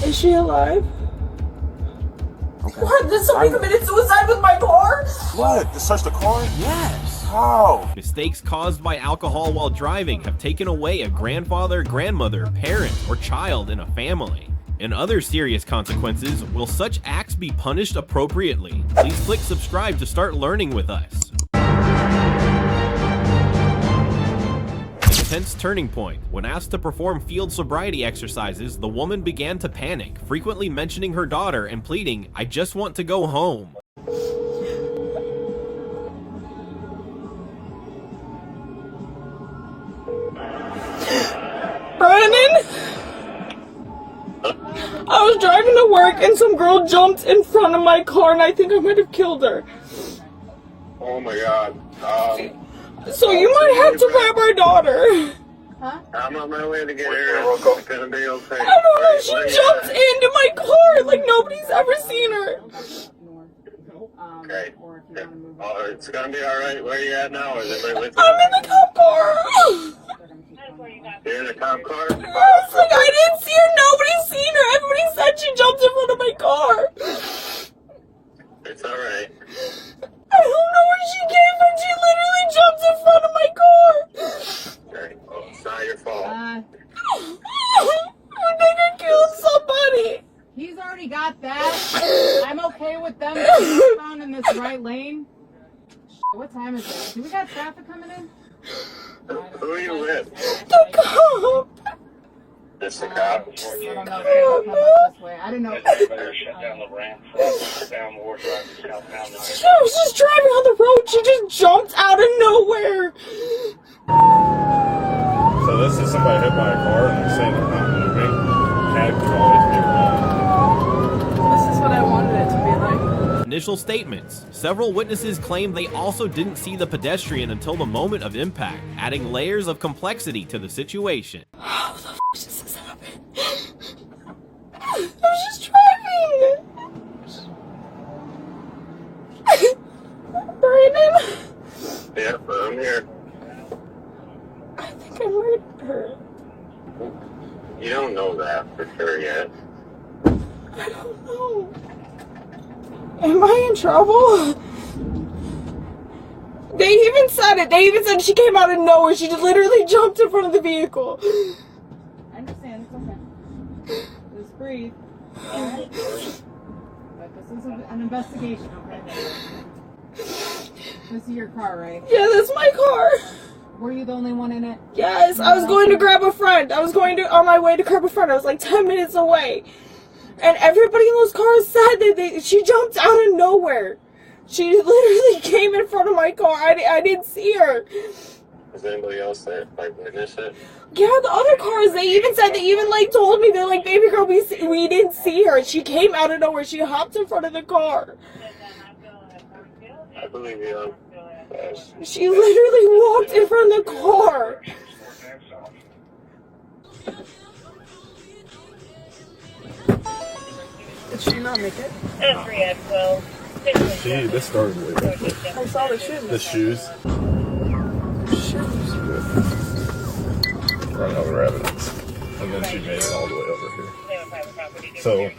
Is she alive? Okay. What? Did somebody committed suicide with my car? What? Just search the car? Yes. How? Mistakes caused by alcohol while driving have taken away a grandfather, grandmother, parent, or child in a family. And other serious consequences, will such acts be punished appropriately? Please click subscribe to start learning with us. Intense turning point. When asked to perform field sobriety exercises, the woman began to panic, frequently mentioning her daughter and pleading, "I just want to go home." Brandon? I was driving to work and some girl jumped in front of my car and I think I might have killed her. Oh my god. So you might have to grab our daughter. Huh? I'm on my way to get her. It's gonna be okay. I don't know, she jumped into my car like nobody's ever seen her. Okay. Oh, it's gonna be alright. Where are you at now? Is everybody with you? I'm in the cop car. You're in the cop car? Yes, like I didn't see her, nobody's seen her. Everybody said she jumped in front of my car. It's alright. I don't know where she came from. She literally jumped in front of my car. Okay. Oh, it's not your fault. I think I killed somebody. He's already got that. I'm okay with them being found in this right lane. What time is it? Do we got traffic coming in? Who are you with? The cop. It's the cop. I don't know if they'll come up this way. I didn't know. Shut down the ramp. Down the ward drive. Southbound. I was just driving on the road. She just jumped out of nowhere. So this is somebody hit by a car and they're saying they're not moving. Cat could always be wrong. This is what I wanted it to be like. Initial statements. Several witnesses claim they also didn't see the pedestrian until the moment of impact, adding layers of complexity to the situation. How the f does this happen? I was just driving. Brandon? Yep, I'm here. I think I murdered her. You don't know that for sure yet. I don't know. Am I in trouble? They even said it. They even said she came out of nowhere. She just literally jumped in front of the vehicle. I understand. It's okay. Just breathe. Alright? But this is an investigation, okay? This is your car, right? Yeah, that's my car. Were you the only one in it? Yes, I was going to grab a friend. I was on my way to grab a friend. I was like 10 minutes away. And everybody in those cars said that she jumped out of nowhere. She literally came in front of my car. I didn't see her. Is anybody else that witnessed it? Yeah, the other cars, they even said, they even like told me, they're like, baby girl, we didn't see her. She came out of nowhere. She hopped in front of the car. I believe you. She literally walked in front of the car. Did she not make it? This started way back there. I saw the shoes. The shoes. Shoes. Run over evidence. And then she made it all the way over here. So,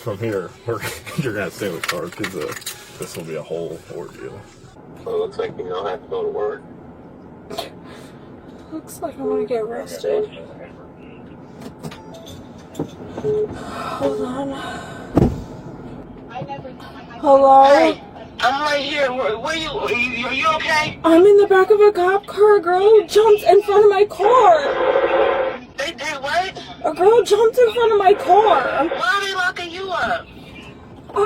from here, you're going to have to stay with the car because this will be a whole ordeal. So it looks like you don't have to go to work. Looks like I'm gonna get arrested. Hold on. Hello? Hey, I'm right here. Where you? Are you okay? I'm in the back of a cop car. A girl jumped in front of my car. They did what? A girl jumped in front of my car. Why are they locking you up? I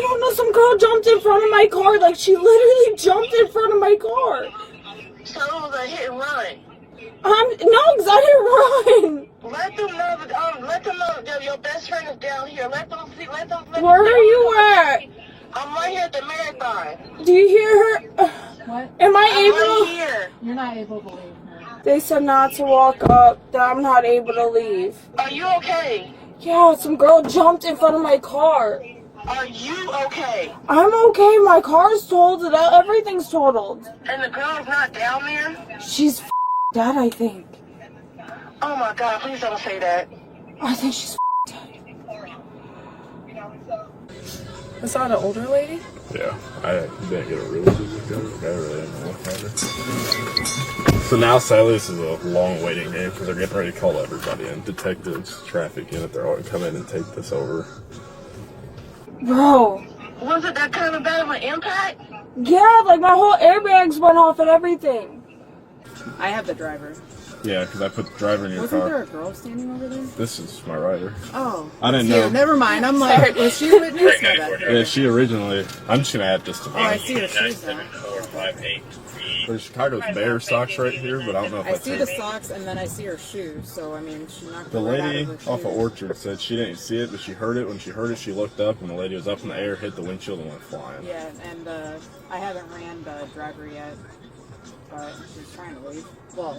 don't know. Some girl jumped in front of my car. Like, she literally jumped in front of my car. So it was a hit and run. No, because I didn't run. Let them know that your best friend is down here. Let them see. Where are you at? I'm right here at the marathon. Do you hear her? What? Am I I'm able? right here. You're not able to leave her. They said not to walk up. That I'm not able to leave. Are you okay? Yeah, some girl jumped in front of my car. Are you okay? I'm okay. My car's totaled. Everything's totaled. And the girl's not down there? She's dead, I think. Oh my God! Please don't say that. I think she's dead. Is that an older lady? Yeah, I didn't get a really good look at it. I really didn't know what happened. So now, sadly, this is a long waiting game because they're getting ready to call everybody in. Detectives, traffic unit, they're all going to come in and take this over. Bro. Was it that kind of bad of an impact? Yeah, like my whole airbags went off and everything. I have the driver. Yeah, because I put the driver in your Wasn't car. there a girl standing over there? This is my rider. Oh. I didn't Here, know. never mind. I'm like, was she a witness? My bad. Yeah, she originally. I'm just going to add this to Oh, I mine. see her shoes now. There's Chicago's Bear socks right here, but I don't know if I that's see her. the socks and then I see her shoes. So, I mean, she knocked The it right lady out of her off of shoes. Orchard said she didn't see it, but she heard it. When she heard it, she looked up, and the lady was up in the air, hit the windshield, and went flying. Yeah, and I haven't ran the driver yet, but she's trying to leave.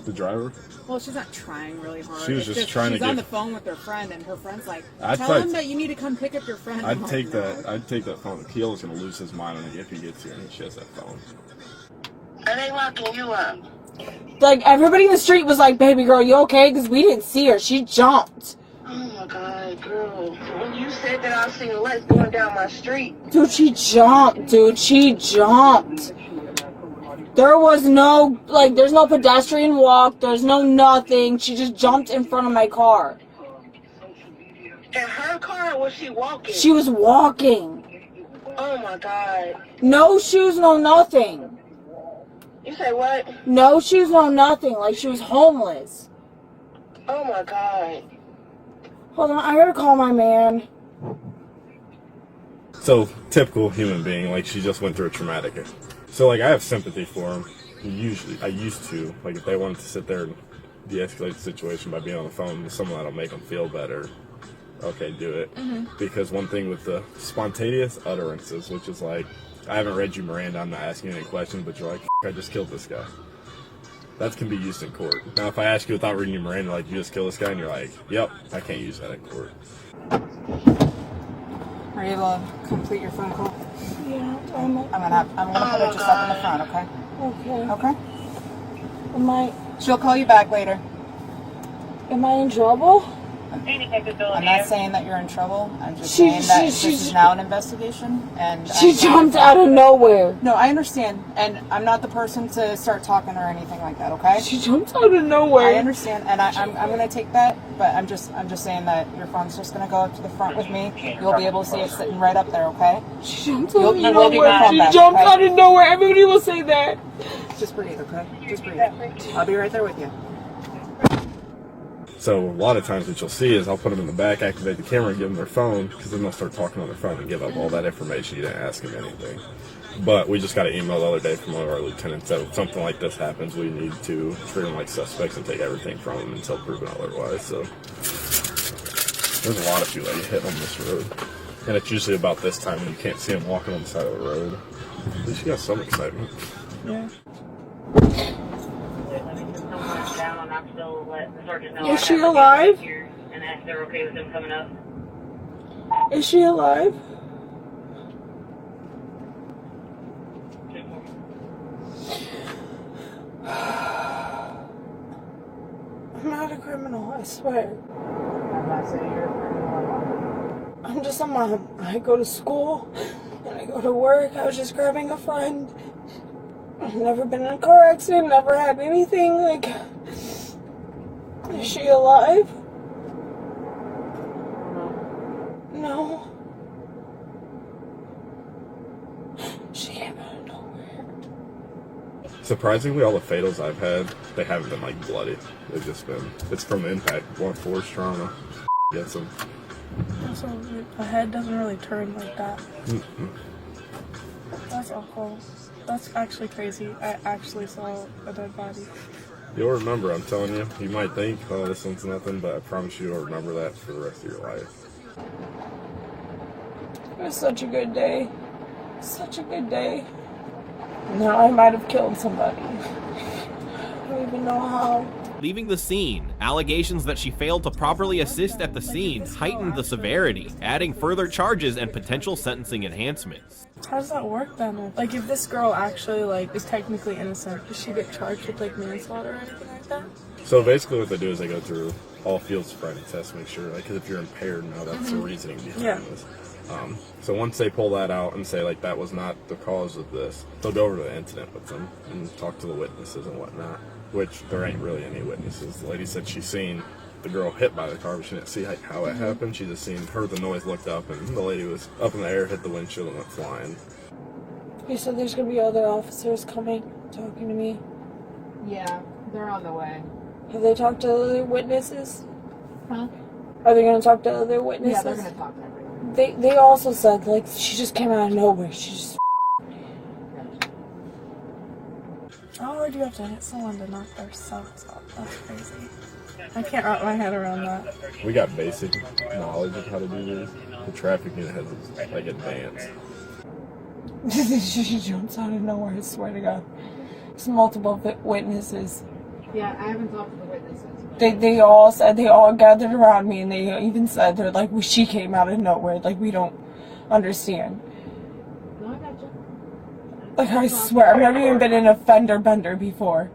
The driver? Well, she's not trying really hard. She was It's just trying to She's on get- the phone with her friend, and her friend's like, I'd tell probably- him that you need to come pick up your friend. I'm I'd like, take "No." that. I'd take that phone. Keel's gonna lose his mind if he gets here and she has that phone. Are they locking you up? Like, everybody in the street was like, baby girl, you okay? Because we didn't see her. She jumped. Oh my God, girl. When you said that, I seen lights going down my street. Dude, she jumped. Dude, she jumped. There was no, like, there's no pedestrian walk. There's no nothing. She just jumped in front of my car. In her car, or was she walking? She was walking. Oh my God. No shoes, no nothing. You say what? No shoes, no nothing. Like, she was homeless. Oh my God. Hold on, I gotta call my man. So typical human being, like she just went through a traumatic. So like I have sympathy for him. I used to. Like if they wanted to sit there and de-escalate the situation by being on the phone with someone that'll make them feel better, okay, do it. Because one thing with the spontaneous utterances, which is like, I haven't read you Miranda, I'm not asking you any questions, but you're like, I just killed this guy. That can be used in court. Now, if I ask you without reading your Miranda, like, you just killed this guy, and you're like, yep, I can't use that in court. Are you able to complete your phone call? Yeah, I'm gonna put it just up in the front, okay? okay. Okay. She'll call you back later. Am I in trouble? I'm not saying that you're in trouble. I'm just She- saying that she- this is now an investigation, and She jumped out of nowhere. No, I understand, and I'm not the person to start talking or anything like that. Okay? She jumped out of nowhere. I understand, and I'm gonna take that, but I'm just saying that your phone's just gonna go up to the front with me. You'll be able to see it sitting right up there. Okay? She jumped out of You will be nowhere. calm She back, jumped okay? out of nowhere. Everybody will say that. Just breathe, okay? Just breathe. I'll be right there with you. So a lot of times what you'll see is I'll put them in the back, activate the camera, and give them their phone, because then they'll start talking on their phone and give up all that information. You didn't ask them anything. But we just got an email the other day from one of our lieutenants that if something like this happens, we need to treat them like suspects and take everything from them until proven otherwise. So there's a lot of people that get hit on this road. And it's usually about this time when you can't see them walking on the side of the road. At least you got some excitement. Yeah. Is she alive? And ask if they're okay with them coming up. Is she alive? I'm not a criminal, I swear. I'm not saying you're a criminal. I'm just a mom. I go to school and I go to work. I was just grabbing a friend. I've never been in a car accident, never had anything. Like, is she alive? No. She came out of nowhere. Surprisingly, all the fatals I've had, they haven't been like bloody. They've just been, it's from impact, blunt force trauma. Gets them. So a head doesn't really turn like that. Mm-hmm. That's awful. That's actually crazy. I actually saw a dead body. You'll remember, I'm telling you. You might think, oh, this one's nothing, but I promise you you'll remember that for the rest of your life. It was such a good day. Such a good day. Now I might have killed somebody. I don't even know how. Leaving the scene, allegations that she failed to properly assist at the scene heightened the severity, adding further charges and potential sentencing enhancements. How does that work then? Like, if this girl actually, like, is technically innocent, does she get charged with, like, manslaughter or anything like that? So basically what they do is they go through all field sobriety tests to make sure, like, 'cause if you're impaired now, that's the reasoning behind Yeah. this. So once they pull that out and say, like, that was not the cause of this, they'll go over to the incident with them and talk to the witnesses and whatnot, which there ain't really any witnesses. The lady said she's seen the girl hit by the car, but she didn't see how it happened. She just heard the noise, looked up, and the lady was up in the air, hit the windshield, and went flying. You said there's going to be other officers coming, talking to me. Yeah, they're on the way. Have they talked to other witnesses? Huh? Are they going to talk to other witnesses? Yeah, they're going to talk to everyone. They also said, like, she just came out of nowhere. She just... How hard do you have to hit someone to knock their socks off? That's crazy. I can't wrap my head around that. We got basic knowledge of how to do this. The traffic unit has, like, advanced. She jumps out of nowhere, I swear to God. There's multiple witnesses. Yeah, I haven't talked to the witnesses. They all said, they all gathered around me, and they even said, they're like, well, she came out of nowhere. Like, we don't understand. No, I got you. Like, I swear, I've never even been in a fender bender before.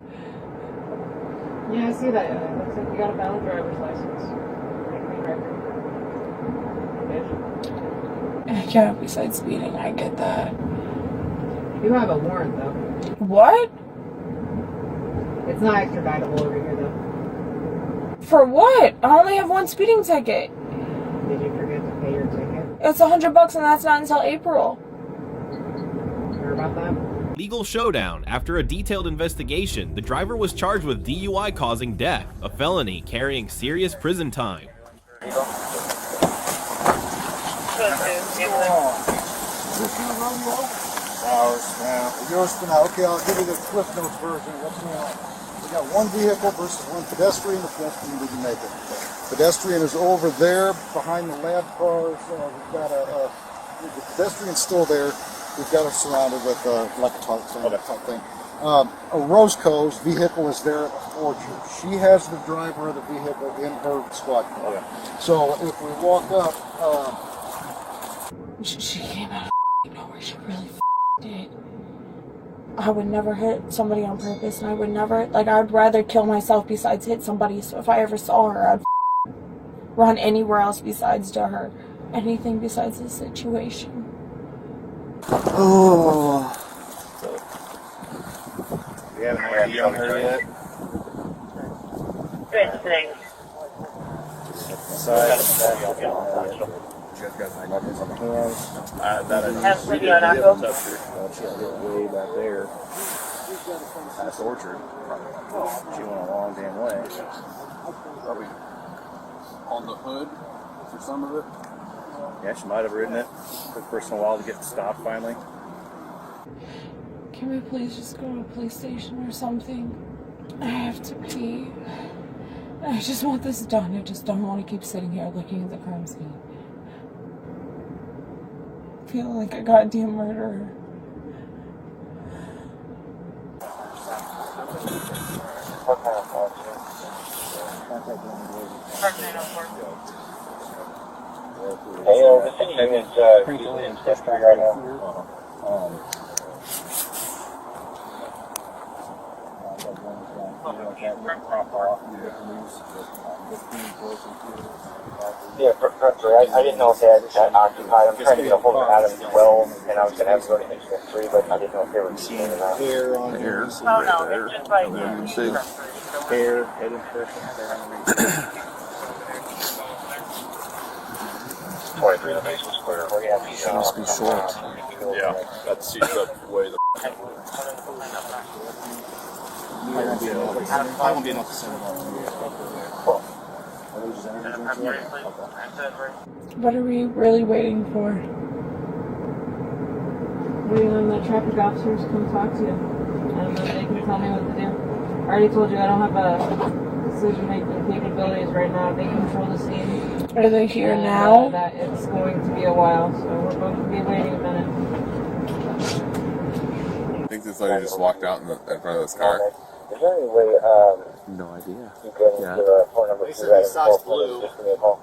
Yeah, I see that. It looks like you got a valid driver's license. Yeah, besides speeding, I get that. You have a warrant, though. What? It's not extraditable over here, though. For what? I only have one speeding ticket. Did you forget to pay your ticket? It's $100 and that's not until April. Sure about that? Legal showdown. After a detailed investigation, the driver was charged with DUI causing death, a felony carrying serious prison time. Okay, I'll give you the Cliff Notes version of what's going on. We got one vehicle versus one pedestrian. The pedestrian didn't make it. Pedestrian is over there behind the lab cars. We've got the pedestrian's still there. We've got her surrounded with like a type thing. A Roscoe's vehicle is there at the orchard. She has the driver of the vehicle in her squad car. Okay. So if we walk up, she came out of nowhere. She really did. I would never hit somebody on purpose, and I would never, like, I'd rather kill myself besides hit somebody. So if I ever saw her, I'd run anywhere else besides to her. Anything besides this situation. oh, We haven't had on her yet. Good thing. Have video on Echo. Way back there. Past Orchard. She went a long damn way. probably on the hood for some of it. Yeah, she might have ridden it. Took a person a while to get stopped finally. Can we please just go to a police station or something? I have to pee. I just want this done. I just don't want to keep sitting here looking at the crime scene. Feeling like a goddamn murderer. Hey, this thing is in history right now. Yeah, Professor, I didn't know if they had occupied. I'm trying to get a hold of Adam 12, and I was going to have to go to Incident 3, but I didn't know if they were seen or not. Hair on here. Oh, no, it's just like Hair, head impression. 23 in the basement square. Where you have these, must be short. Yeah, that seats up way the. I won't be enough to send it out to you. What are we really waiting for? Waiting on the traffic officers to come talk to you. And then they can tell me what to do. I already told you I don't have a decision-making capabilities right now. They control the scene. Are they here now? That it's going to be a while, so we're going to be waiting a minute. I think this lady just walked out in front of this car. Is there any way, No idea. you can give a phone number to that info for just give me a call?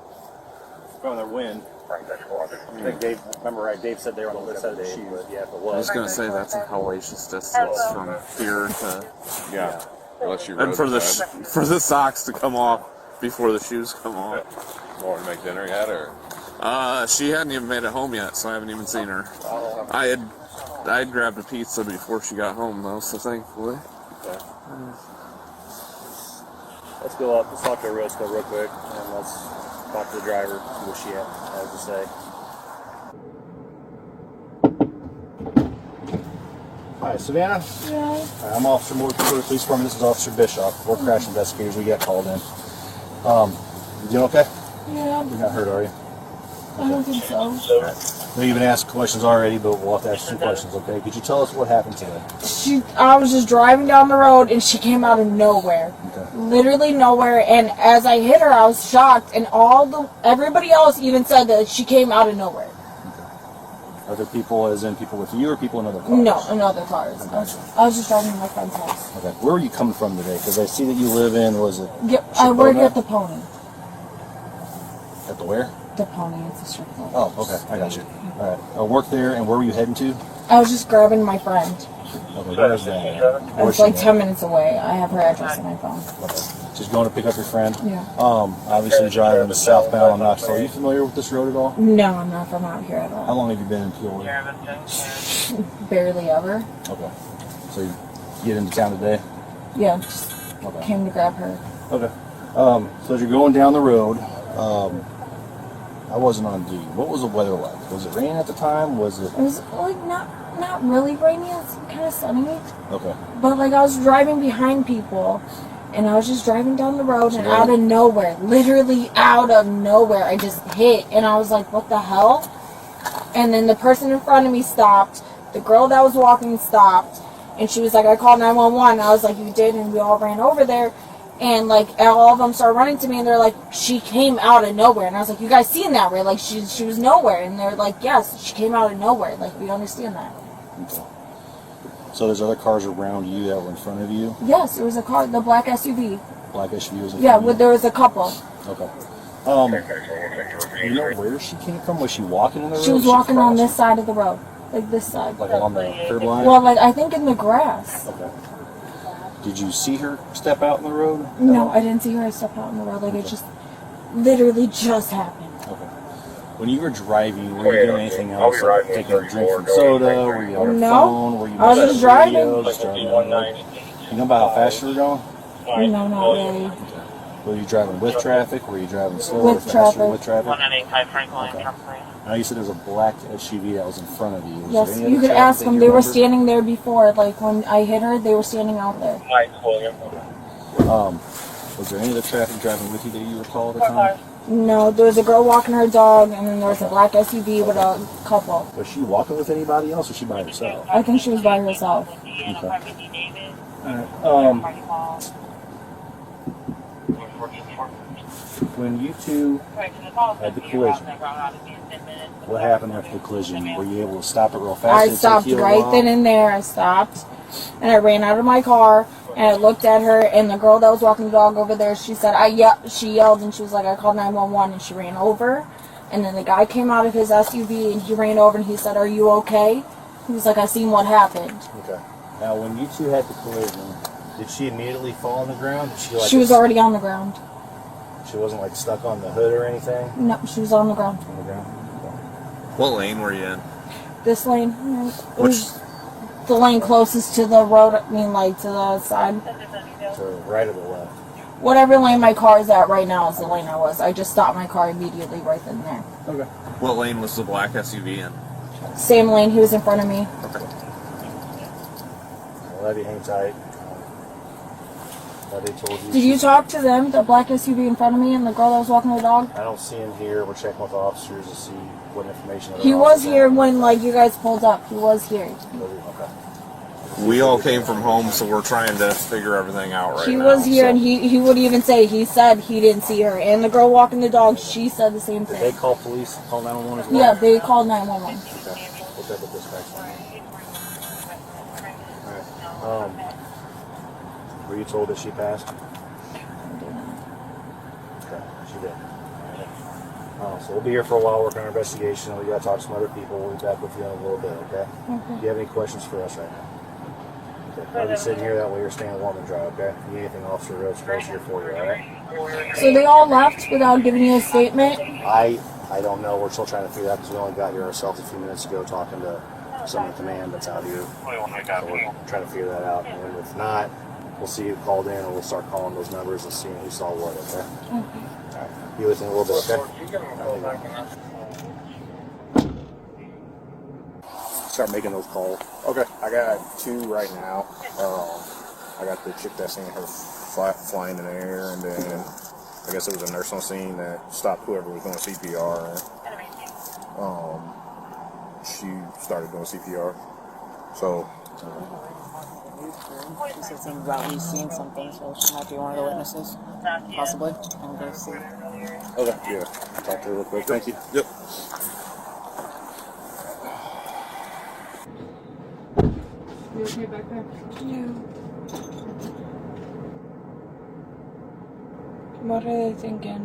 From their wind. I think Dave, remember right, Dave said they were on the list of the shoes. Yeah, if it I was. was gonna say that's a hellacious distance from here to Yeah. unless you and for the for the socks to come off before the shoes come off. More to make dinner yet, or? She hadn't even made it home yet, so I haven't even seen her. I had grabbed a pizza before she got home, though, so thankfully. Okay. Let's go up. Let's talk to Roscoe real quick, and let's talk to the driver, see what she has to say. Hi, Savannah. Yeah. Hi, I'm Officer Moore for the Police Department. This is Officer Bischoff. We're crash investigators. We got called in. You doing okay? Yeah. You're not hurt, are you? I don't think so. I know you've been asked questions already, but we'll have to ask 2 questions, okay? Could you tell us what happened today? I was just driving down the road and she came out of nowhere. Okay. Literally nowhere. And as I hit her, I was shocked. And everybody else even said that she came out of nowhere. Okay. Other people, as in people with you, or people in other cars? No, in other cars. I was just driving to my friend's house. Okay. Where were you coming from today? Because I see that you live in, was it? Yep, I work at the Pony. At the where? The Pony, it's a strip club. Oh, okay. I got you. All right. I work there, and where were you heading to? I was just grabbing my friend. Okay, where is that? It's like 10 minutes away. I have her address on my phone. Okay. Just going to pick up your friend? Yeah. Obviously driving southbound on Knoxville. Are you familiar with this road at all? No, I'm not from out here at all. How long have you been in Peoria? Barely ever. Okay. So you get into town today? Yeah, just came to grab her. Okay. So as you're going down the road, I wasn't on duty. What was the weather like? Was it raining at the time? Was it? It was like not really rainy. It was kind of sunny. Okay. But like I was driving behind people, and I was just driving down the road, and out of nowhere, literally out of nowhere, I just hit, and I was like, "What the hell?" And then the person in front of me stopped. The girl that was walking stopped, and she was like, "I called 911." I was like, "You did?" And we all ran over there. And, like, all of them started running to me, and they're like, she came out of nowhere. And I was like, you guys seen that, right? Like, she was nowhere. And they're like, yes, she came out of nowhere. Like, we understand that. Okay. So there's other cars around you that were in front of you? Yes, it was a car, the black SUV. Black SUV was in Yeah, front of you? there was a couple. Okay. You know where she came from? Was she walking in the road? She was walking on this side of the road. Like, this side. Like along the curb line? Well, like, I think in the grass. Okay. Did you see her step out in the road? No, I didn't see her step out in the road. Like, it just literally just happened. Okay. When you were driving, were you doing anything else? Like taking a drink from soda? Were you on your phone? Were you I was just driving. You know about how fast you were going? No, not really. Were you driving with traffic? Were you driving slow? With traffic. With traffic? 195 Franklin. Okay. Now you said there was a black SUV that was in front of you. Was Yes, you could ask them. They were standing there before. Like, when I hit her, they were standing out there. Was there any other traffic driving with you that you recall at the time? No, there was a girl walking her dog, and then there was a black SUV with a couple. Was she walking with anybody else, or was she by herself? I think she was by herself. Okay. All right. When you two had the collision, what happened after the collision? Were you able to stop it real fast? I stopped right then and there. I stopped, and I ran out of my car, and I looked at her, and the girl that was walking the dog over there, she said, she yelled, and she was like, I called 911, and she ran over, and then the guy came out of his SUV, and he ran over, and he said, are you okay? He was like, I seen what happened. Okay. Now, when you two had the collision, did she immediately fall on the ground? She was already on the ground. She wasn't like stuck on the hood or anything? No, she was on the ground. On the ground? What lane were you in? This lane. It was the lane closest to the road, I mean, like, to the side. To the right or the left? Whatever lane my car is at right now is the lane I was. I just stopped my car immediately right then and there. Okay. What lane was the black SUV in? Same lane, he was in front of me. Okay. I'll have you hang tight. They told you. Did you talk to them, the black SUV in front of me and the girl that was walking her dog? I don't see him here. We're checking with officers to see what information. He was here when, like, you guys pulled up. He was here. Okay. We all came from home, so we're trying to figure everything out right now. He was here, so. and he would even say, he said he didn't see her. And the girl walking the dog, she said the same thing. Did they call police, call 911 as well? Yeah, they called 911. Okay. We'll check with dispatch line. All right. Were you told that she passed? Okay, she did. So we'll be here for a while working on our investigation. We got to talk to some other people. We'll be back with you in a little bit, okay? Do you have any questions for us right now? Okay. I'll be sitting here, that way you're staying warm and dry, okay? If you need anything, Officer Rhodes, close here for you, alright? So they all left without giving you a statement? I I don't know. We're still trying to figure that because we only got here ourselves a few minutes ago talking to some of the command that's out here. So we're trying to figure that out. And then if not, we'll see who called in, and we'll start calling those numbers and seeing who saw what, okay? All right. Be with me a little bit, okay? Start making those calls. Okay, I got 2 right now. I got the chick that's seen her flying in the air, and then I guess it was a nurse on scene that stopped whoever was doing CPR. She started doing CPR. So. She said something about you seeing something, so she might be one of the witnesses, possibly. And go see. Okay, yeah. Talk to her real quick. Thank you. Yep. You okay back there? Yeah. What are they thinking?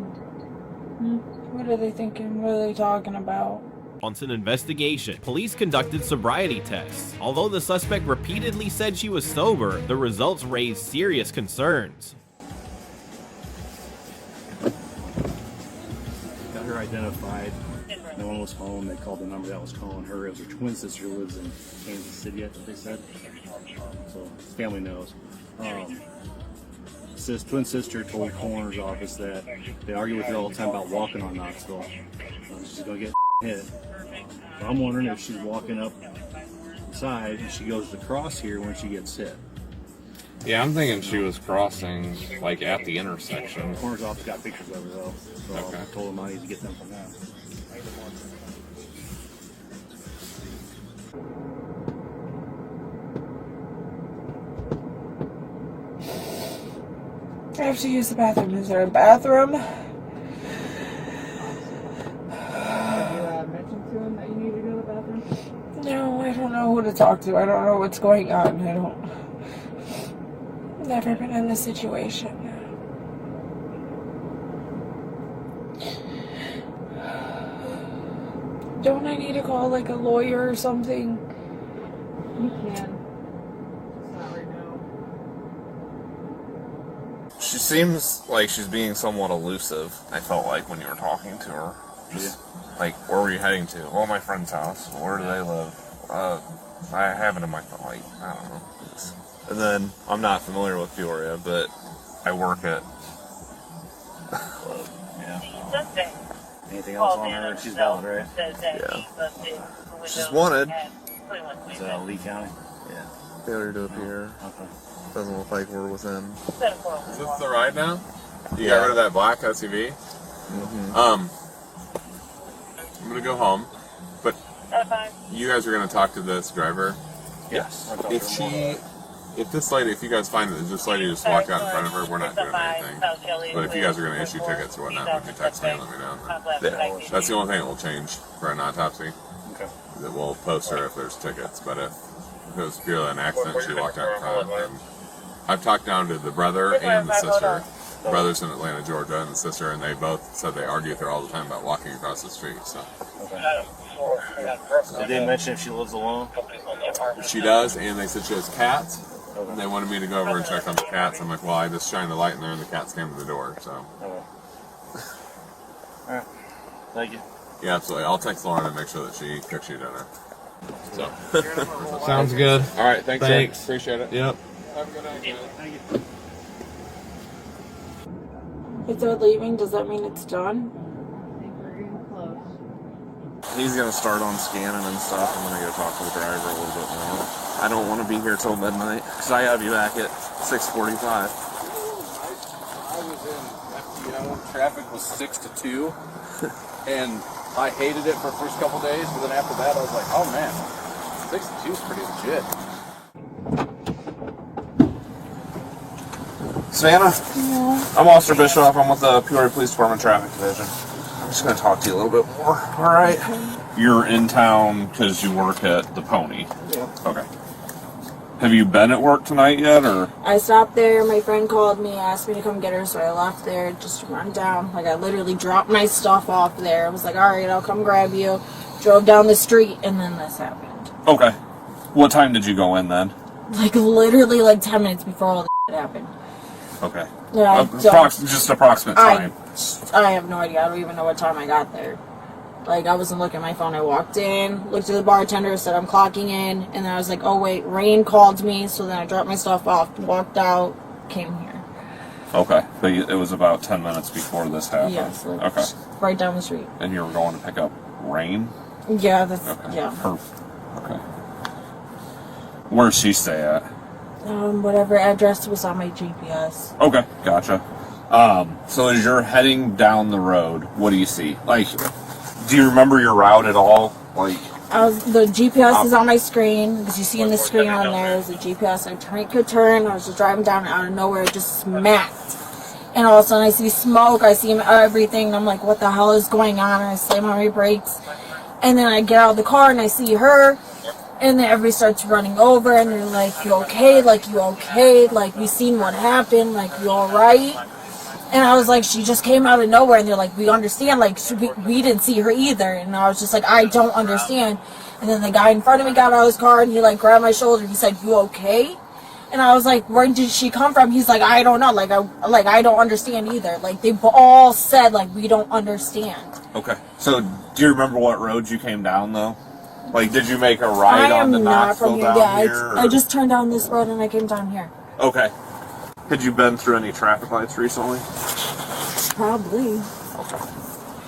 What are they thinking? What are they talking about? Once an investigation, police conducted sobriety tests. Although the suspect repeatedly said she was sober, the results raised serious concerns. Got her identified. No one was home. They called the number that was calling her. It was her twin sister who lives in Kansas City, I think they said. So family knows. His twin sister told coroner's office that they argue with her all the time about walking on Knoxville. She's gonna get hit. So I'm wondering if she's walking up the side and she goes to cross here when she gets hit. Yeah, I'm thinking she was crossing, like, at the intersection. The coroner's office got pictures of her, though. So Okay. I told him I need to get them from them. I have to use the bathroom. Is there a bathroom? Have you mentioned to him that you need to go to the bathroom? No, I don't know who to talk to. I don't know what's going on. Never been in this situation. Don't I need to call like a lawyer or something? You can. Just not right now. She seems like she's being somewhat elusive, I felt like, when you were talking to her. Just, like, where were you heading to? Well, my friend's house. Where do they live? I have it in my phone. Like, I don't know. And then, I'm not familiar with Peoria, but I work at... Yeah. Anything else on her? She's valid, right? Yeah. She's wanted. Is that Lee County? Yeah. Failure to appear. Okay. Doesn't look like we're within. Is this the ride now? You got rid of that black SUV? Mm-hmm. I'm gonna go home, but you guys are gonna talk to this driver. Yes. If this lady, if you guys find that this lady just walked out in front of her, we're not doing anything. But if you guys are gonna issue tickets or whatnot, would you text me and let me know? Yeah. That's the only thing that will change for an autopsy. Okay. That we'll post her if there's tickets, but if it was purely an accident, she walked out in front, then I've talked down to the brother and the sister. The brother's in Atlanta, Georgia, and the sister, and they both said they argue with her all the time about walking across the street. So. Okay. Did they mention if she lives alone? She does, and they said she has cats, and they wanted me to go over and check on the cats. I'm like, well, I just shined the light in there, and the cats came to the door, so. Okay. All right. Thank you. Yeah, absolutely. I'll text Lauren and make sure that she cooks you dinner. So. Sounds good. All right, thanks. Thanks. Sir. Appreciate it. Yep. Have a good night. Thank you. If they're leaving, does that mean it's done? I think we're getting close. He's gonna start on scanning and stuff. I'm gonna go talk to the driver a little bit more. I don't want to be here till midnight because I have you back at 6:45. I was in FDO. Traffic was 6 to 2, and I hated it for the first couple days. But then after that, I was like, "Oh man, 6 to 2 is pretty legit." Savannah? Yeah. I'm Officer Bischoff. I'm with the Peoria Police Department Traffic Division. I'm just going to talk to you a little bit more. All right. You're in town because you work at the Pony. Yeah. Okay. Have you been at work tonight yet, or? I stopped there. My friend called me, asked me to come get her, so I left there just to run down. Like, I literally dropped my stuff off there. I was like, all right, I'll come grab you. Drove down the street, and then this happened. Okay. What time did you go in then? Like, literally, like 10 minutes before all this shit happened. Okay. Yeah, Just approximate time. I have no idea. I don't even know what time I got there. Like, I wasn't looking at my phone. I walked in, looked at the bartender, said I'm clocking in, and then I was like, oh wait, Rain called me, so then I dropped my stuff off, walked out, came here. Okay, but it was about 10 minutes before this happened. Yes. Like, okay. Right down the street. And you were going to pick up Rain? Yeah, that's, okay. yeah. Okay. Where's she stay at? Whatever address was on my GPS. Okay, gotcha. So as you're heading down the road, what do you see? Like, do you remember your route at all? Like, The GPS is on my screen, because you see in the screen on there is a GPS. I could turn, I was just driving down, and out of nowhere, it just smacked. And all of a sudden I see smoke, I see everything, and I'm like, what the hell is going on? And I slam on my brakes. And then I get out of the car, and I see her, and then everybody starts running over, and they're like, you okay? Like, you okay? Like, we seen what happened? Like, you alright? And I was like, she just came out of nowhere, and they're like, we understand, like, we didn't see her either. And I was just like, I don't understand. And then the guy in front of me got out of his car, and he, like, grabbed my shoulder, he said, you okay? And I was like, where did she come from? He's like, I don't know, I don't understand either. Like, they all said, like, we don't understand. okay. So, do you remember what road you came down, though? Like, did you make a right on the Knoxville down here? I just turned down this road, and I came down here. Okay. Had you been through any traffic lights recently? Probably. Okay.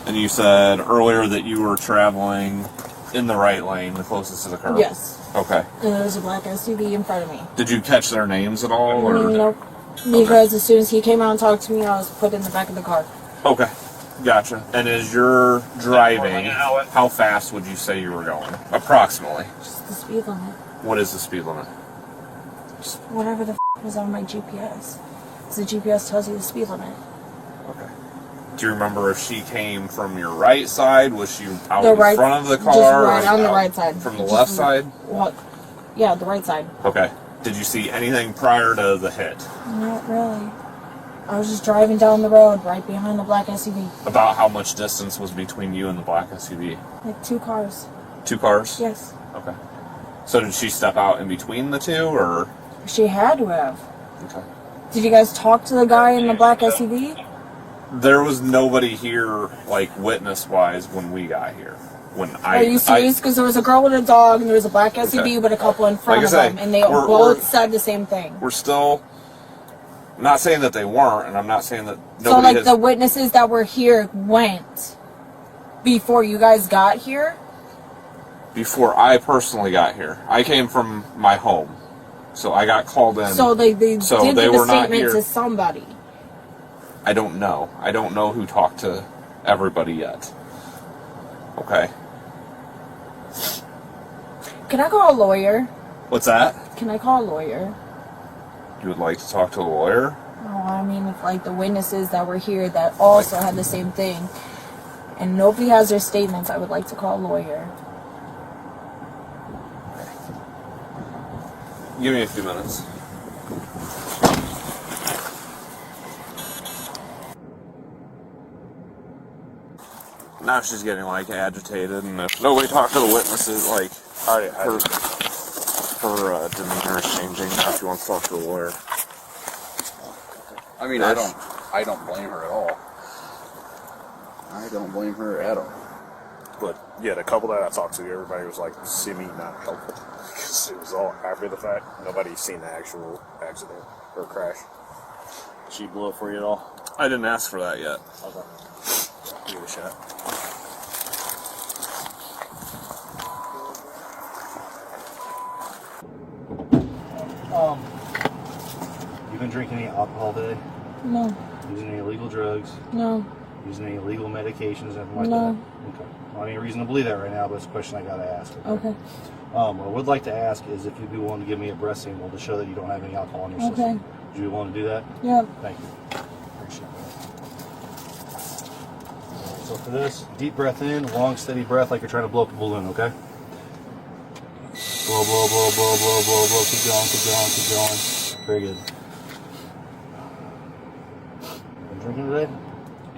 And you said earlier that you were traveling in the right lane, the closest to the curb? Yes. Okay. And there was a black SUV in front of me. Did you catch their names at all? Or? Nope. Because as soon as he came out and talked to me, I was put in the back of the car. Okay. Gotcha. And as you're driving, how fast would you say you were going? Approximately. Just the speed limit. What is the speed limit? Just whatever the was on my GPS. Because the GPS tells you the speed limit. Okay. Do you remember if she came from your right side? Was she out The in right, front of the car? just right on the right side. From the left side? What? Yeah, the right side. Okay. Did you see anything prior to the hit? Not really. I was just driving down the road right behind the black SUV. About how much distance was between you and the black SUV? Like 2 cars. 2 cars? Yes. Okay. So did she step out in between the two, or? She had to have. Okay. Did you guys talk to the guy in the black SUV? There was nobody here, like, witness-wise when we got here. Are you serious? Because there was a girl with a dog, and there was a black SUV with a couple in front of them, and they both said the same thing. We're still not saying that they weren't, and I'm not saying that nobody So, like, the witnesses that were here went before you guys got here? Before I personally got here. I came from my home, so I got called in. So they did so give they a were not statement here. to somebody. I don't know. I don't know who talked to everybody yet. Okay. Can I call a lawyer? What's that? Can I call a lawyer? You would like to talk to a lawyer? Oh, I mean, if, like, the witnesses that were here that also had the same thing, and nobody has their statements, I would like to call a lawyer. Give me a few minutes. Now she's getting, like, agitated, and if nobody talked to the witnesses, like, her demeanor is changing. Now she wants to talk to a lawyer. I mean, I don't blame her at all. I don't blame her at all. But yeah, the couple that I talked to, everybody was like semi not helpful because it was all after the fact. Nobody seen the actual accident or crash. She blew up for you at all? I didn't ask for that yet. Okay. Give it a shot. You been drinking any alcohol today? No. Using any illegal drugs? No. Using any illegal medications, anything like No. that? Okay. Well, any reason to believe that right now, but it's a question I gotta ask. Okay. What I would like to ask is if you'd be willing to give me a breath sample to show that you don't have any alcohol in your system. Okay. Would you be willing to do that? Yep. Thank you. Appreciate that. So for this, deep breath in, long steady breath like you're trying to blow up a balloon, okay? Blow, blow, blow, blow, blow, blow, blow. Keep going, keep going, keep going. Very good. Been drinking today?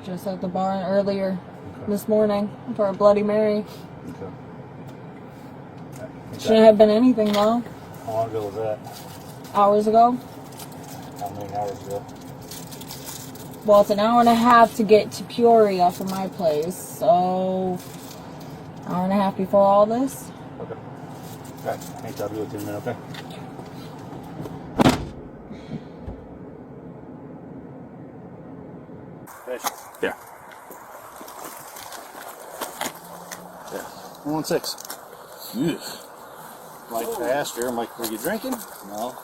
Just at the bar earlier this morning for a Bloody Mary. Okay. Shouldn't have been anything though. How long ago was that? Hours ago. How many hours ago? Well, it's an hour and a half to get to Peoria from my place, so hour and a half before all this. Okay. Okay. Hey, I'll be with you in a minute, okay? Yeah. Yeah. 116. Ugh. Mike, I asked her, I'm like, were you drinking? No.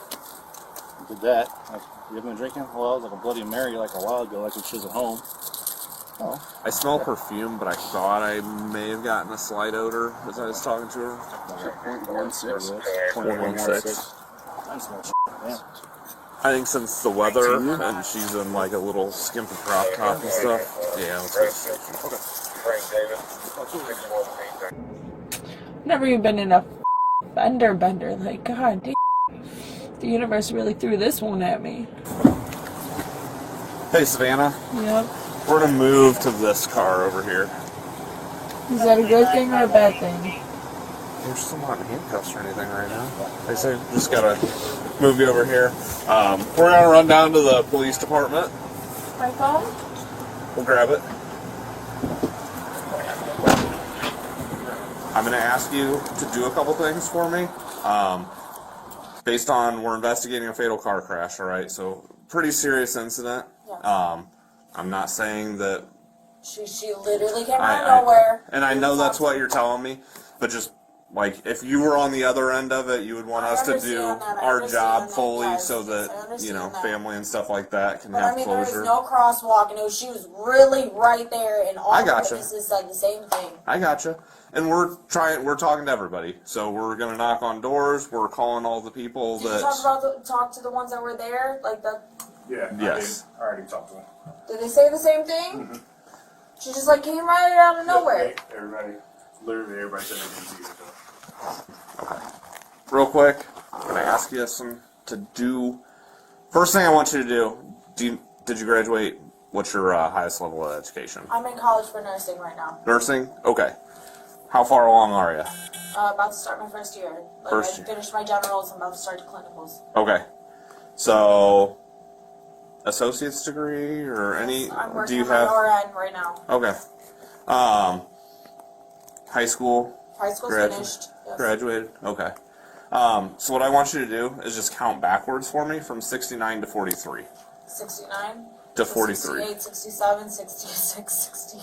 I did that. Like, you haven't been drinking? Well, I was like a Bloody Mary like a while ago, like when she was at home. Oh. I smell perfume, but I thought I may have gotten a slight odor as I was talking to her. 0.16. 0.16. I smell shit. Yeah. I think since the weather and she's in like a little skimpy crop top and stuff. Yeah, let's go. Never even been in a bender. Like, God damn. The universe really threw this one at me. Hey, Savannah. Yep. We're gonna move to this car over here. Is that a good thing or a bad thing? You're still not in handcuffs or anything right now. They say just gotta move you over here. We're gonna run down to the police department. My phone? We'll grab it. I'm gonna ask you to do a couple things for me. Based on we're investigating a fatal car crash, all right? So pretty serious incident. Yeah. I'm not saying that. She literally came out of nowhere. And I know that's what you're telling me, but just like if you were on the other end of it, you would want us to do our job fully so that family and stuff like that can have there was closure. no crosswalk, and she was really right there, and all the witnesses said the same thing. I gotcha. And we're talking to everybody. So we're gonna knock on doors. We're calling all the people Did you talk to the ones that were there, like the? Yeah. Yes. I already talked to them. Did they say the same thing? Mm-hmm. She just like came right out of nowhere. Literally everybody said they can see it. Okay. Real quick, I'm gonna ask you to do. First thing I want you to do. Did you graduate? What's your highest level of education? I'm in college for nursing right now. Nursing? Okay. How far along are you? About to start my first year. I finished my generals. I'm about to start clinicals. Okay. So, associate's degree or any? I'm working do you on have? my RN right now. Okay. High school. High school's finished. Yes. Graduated. Okay. So what I want you to do is just count backwards for me from 69 to 43. 69. To 43. 68, 67, 66, 60.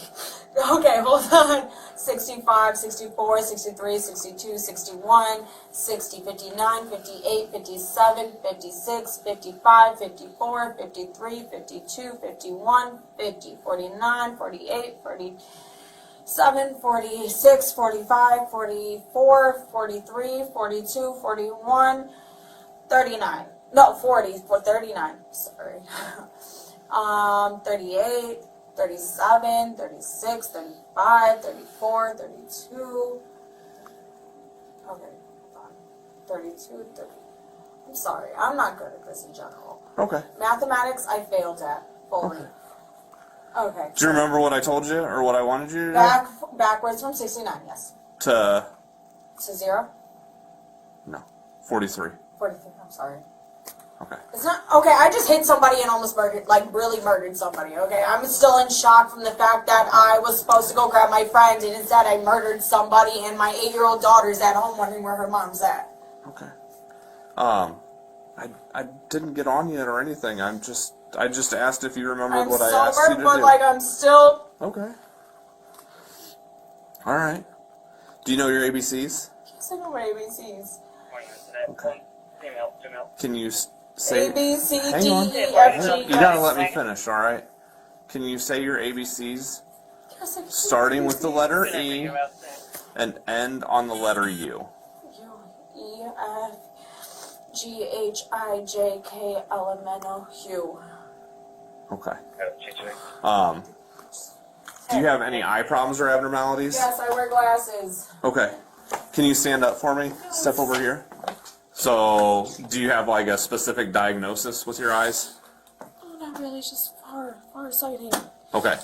Okay, hold on. 65, 64, 63, 62, 61, 60, 59, 58, 57, 56, 55, 54, 53, 52, 51, 50, 49, 48, 47, 46, 45, 44, 43, 42, 41, 39. No, 40, 39. Sorry. 38, 37, 36, 35, 34, 32. Okay, hold on. 32, 30. I'm sorry, I'm not good at this in general. Okay. Mathematics, I failed at fully. Okay. Do you remember what I told you or what I wanted you to do? Backwards from 69, yes. To 0? No. 43. 43, I'm sorry. Okay. It's not okay. I just hit somebody and almost really murdered somebody. Okay, I'm still in shock from the fact that I was supposed to go grab my friend and instead I murdered somebody, and my 8-year-old daughter's at home wondering where her mom's at. Okay. I didn't get on yet or anything. I just asked if you remembered what I asked you to do. But like I'm still. Okay. All right. Do you know your ABCs? Yes, I know my ABCs. Okay. Can you say A, B, C, hang D, on. E, F, G. You gotta let me finish, all right? Can you say your ABCs? Yes, starting with the letter E and end on the letter U. E, F, G, H, I, J, K, L, M, N, O, Q. Okay. Do you have any eye problems or abnormalities? Yes, I wear glasses. Okay. Can you stand up for me? Step over here. So, do you have like a specific diagnosis with your eyes? Oh, not really, just far sighted. Okay.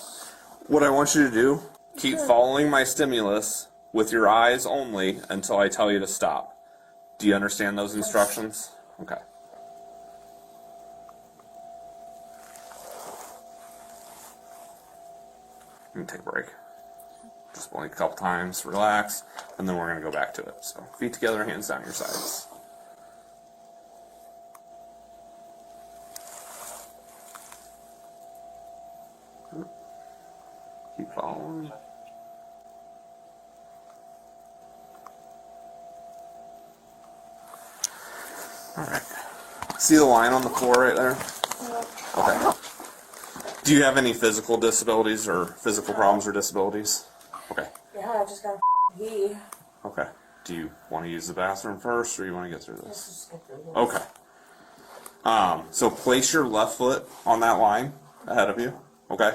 What I want you to do, keep following my stimulus with your eyes only until I tell you to stop. Do you understand those instructions? Okay. Let me take a break. Just blink a couple times, relax, and then we're going to go back to it. So feet together, hands down your sides. Keep following. Alright. See the line on the floor right there? Okay. Do you have any physical disabilities or physical problems or disabilities? Okay. Yeah, I just got pee. Okay. Do you want to use the bathroom first, or you want to get through this? Let's just get through this. Okay. So place your left foot on that line ahead of you. Okay.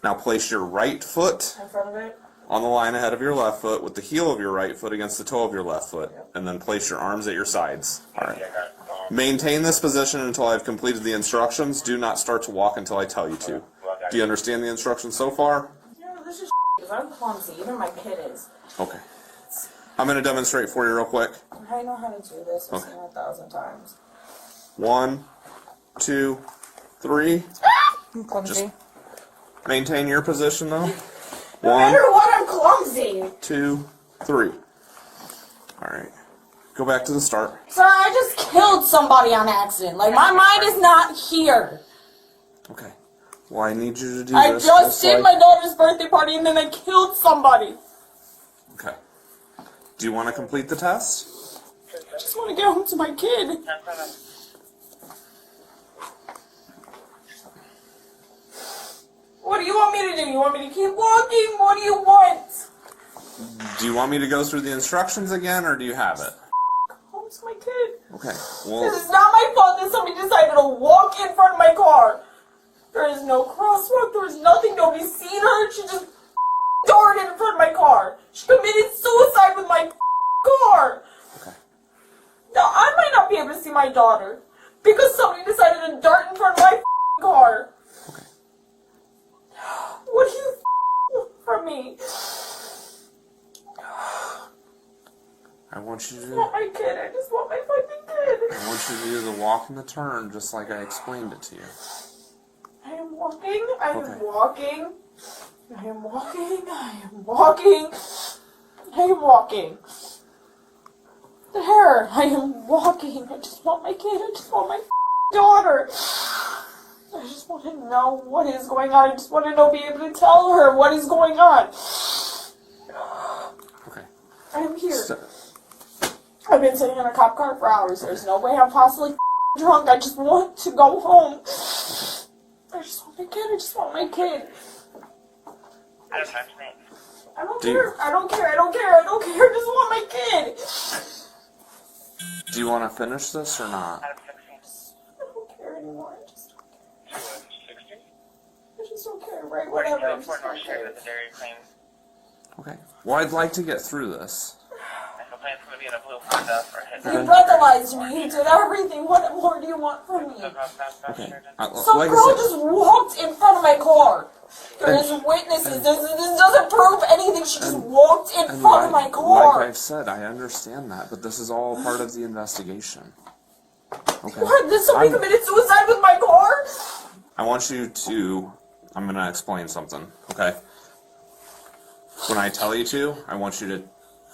Now place your right foot In front of it? on the line ahead of your left foot with the heel of your right foot against the toe of your left foot, and then place your arms at your sides. All right. Maintain this position until I've completed the instructions. Do not start to walk until I tell you to. Do you understand the instructions so far? Yeah, this is because I'm clumsy. Even my kid is. Okay. I'm going to demonstrate for you real quick. I know how to do this. I've Okay. seen it 1,000 times. 1, 2, 3. I'm clumsy. Just maintain your position though. No 1, matter what, I'm clumsy. 2, 3. All right. Go back to the start. Sir, I just killed somebody on accident. Like, my mind is not here. Okay. Well, I need you to do I this. just did my daughter's birthday party and then I killed somebody. Okay. Do you want to complete the test? I just want to get home to my kid. What do you want me to do? You want me to keep walking? What do you want? Do you want me to go through the instructions again, or do you have it? Home to my kid. Okay. This Well, is not my fault that somebody decided to walk in front of my car. There is no crosswalk. There is nothing. Nobody seen her. She just darted in front of my car. She committed suicide with my car. Okay. Now, I might not be able to see my daughter because somebody decided to dart in front of my car. Okay. What do you want from me? I want you I to. want my kid. I just want my fucking kid. I want you to do the walk and the turn, just like I explained it to you. I am walking. I am Okay. walking. I am walking. I am walking. I am walking. There. I am walking. I just want my kid. I just want my daughter. I just want to know what is going on. I just want to be able to tell her what is going on. Okay. I am here. So, I've been sitting in a cop car for hours. There's no way I'm possibly drunk. I just want to go home. I just want my kid. I just want my kid. I don't care. I don't care. I don't care. I don't care. I just want my kid. do you want to finish this or not? I don't care anymore. I just don't care. Right? Whatever. I just don't care. Okay. Well, I'd like to get through this. You brutalized me. You did everything. What more do you want from me? Okay. Some Like I girl said, just walked in front of my car. There's witnesses. This doesn't prove anything. She just walked in front of my car. like I've said, I understand that, but this is all part of the investigation. Okay. What? Did somebody committed suicide with my car? I want you to. I'm going to explain something, okay? When I tell you to, I want you to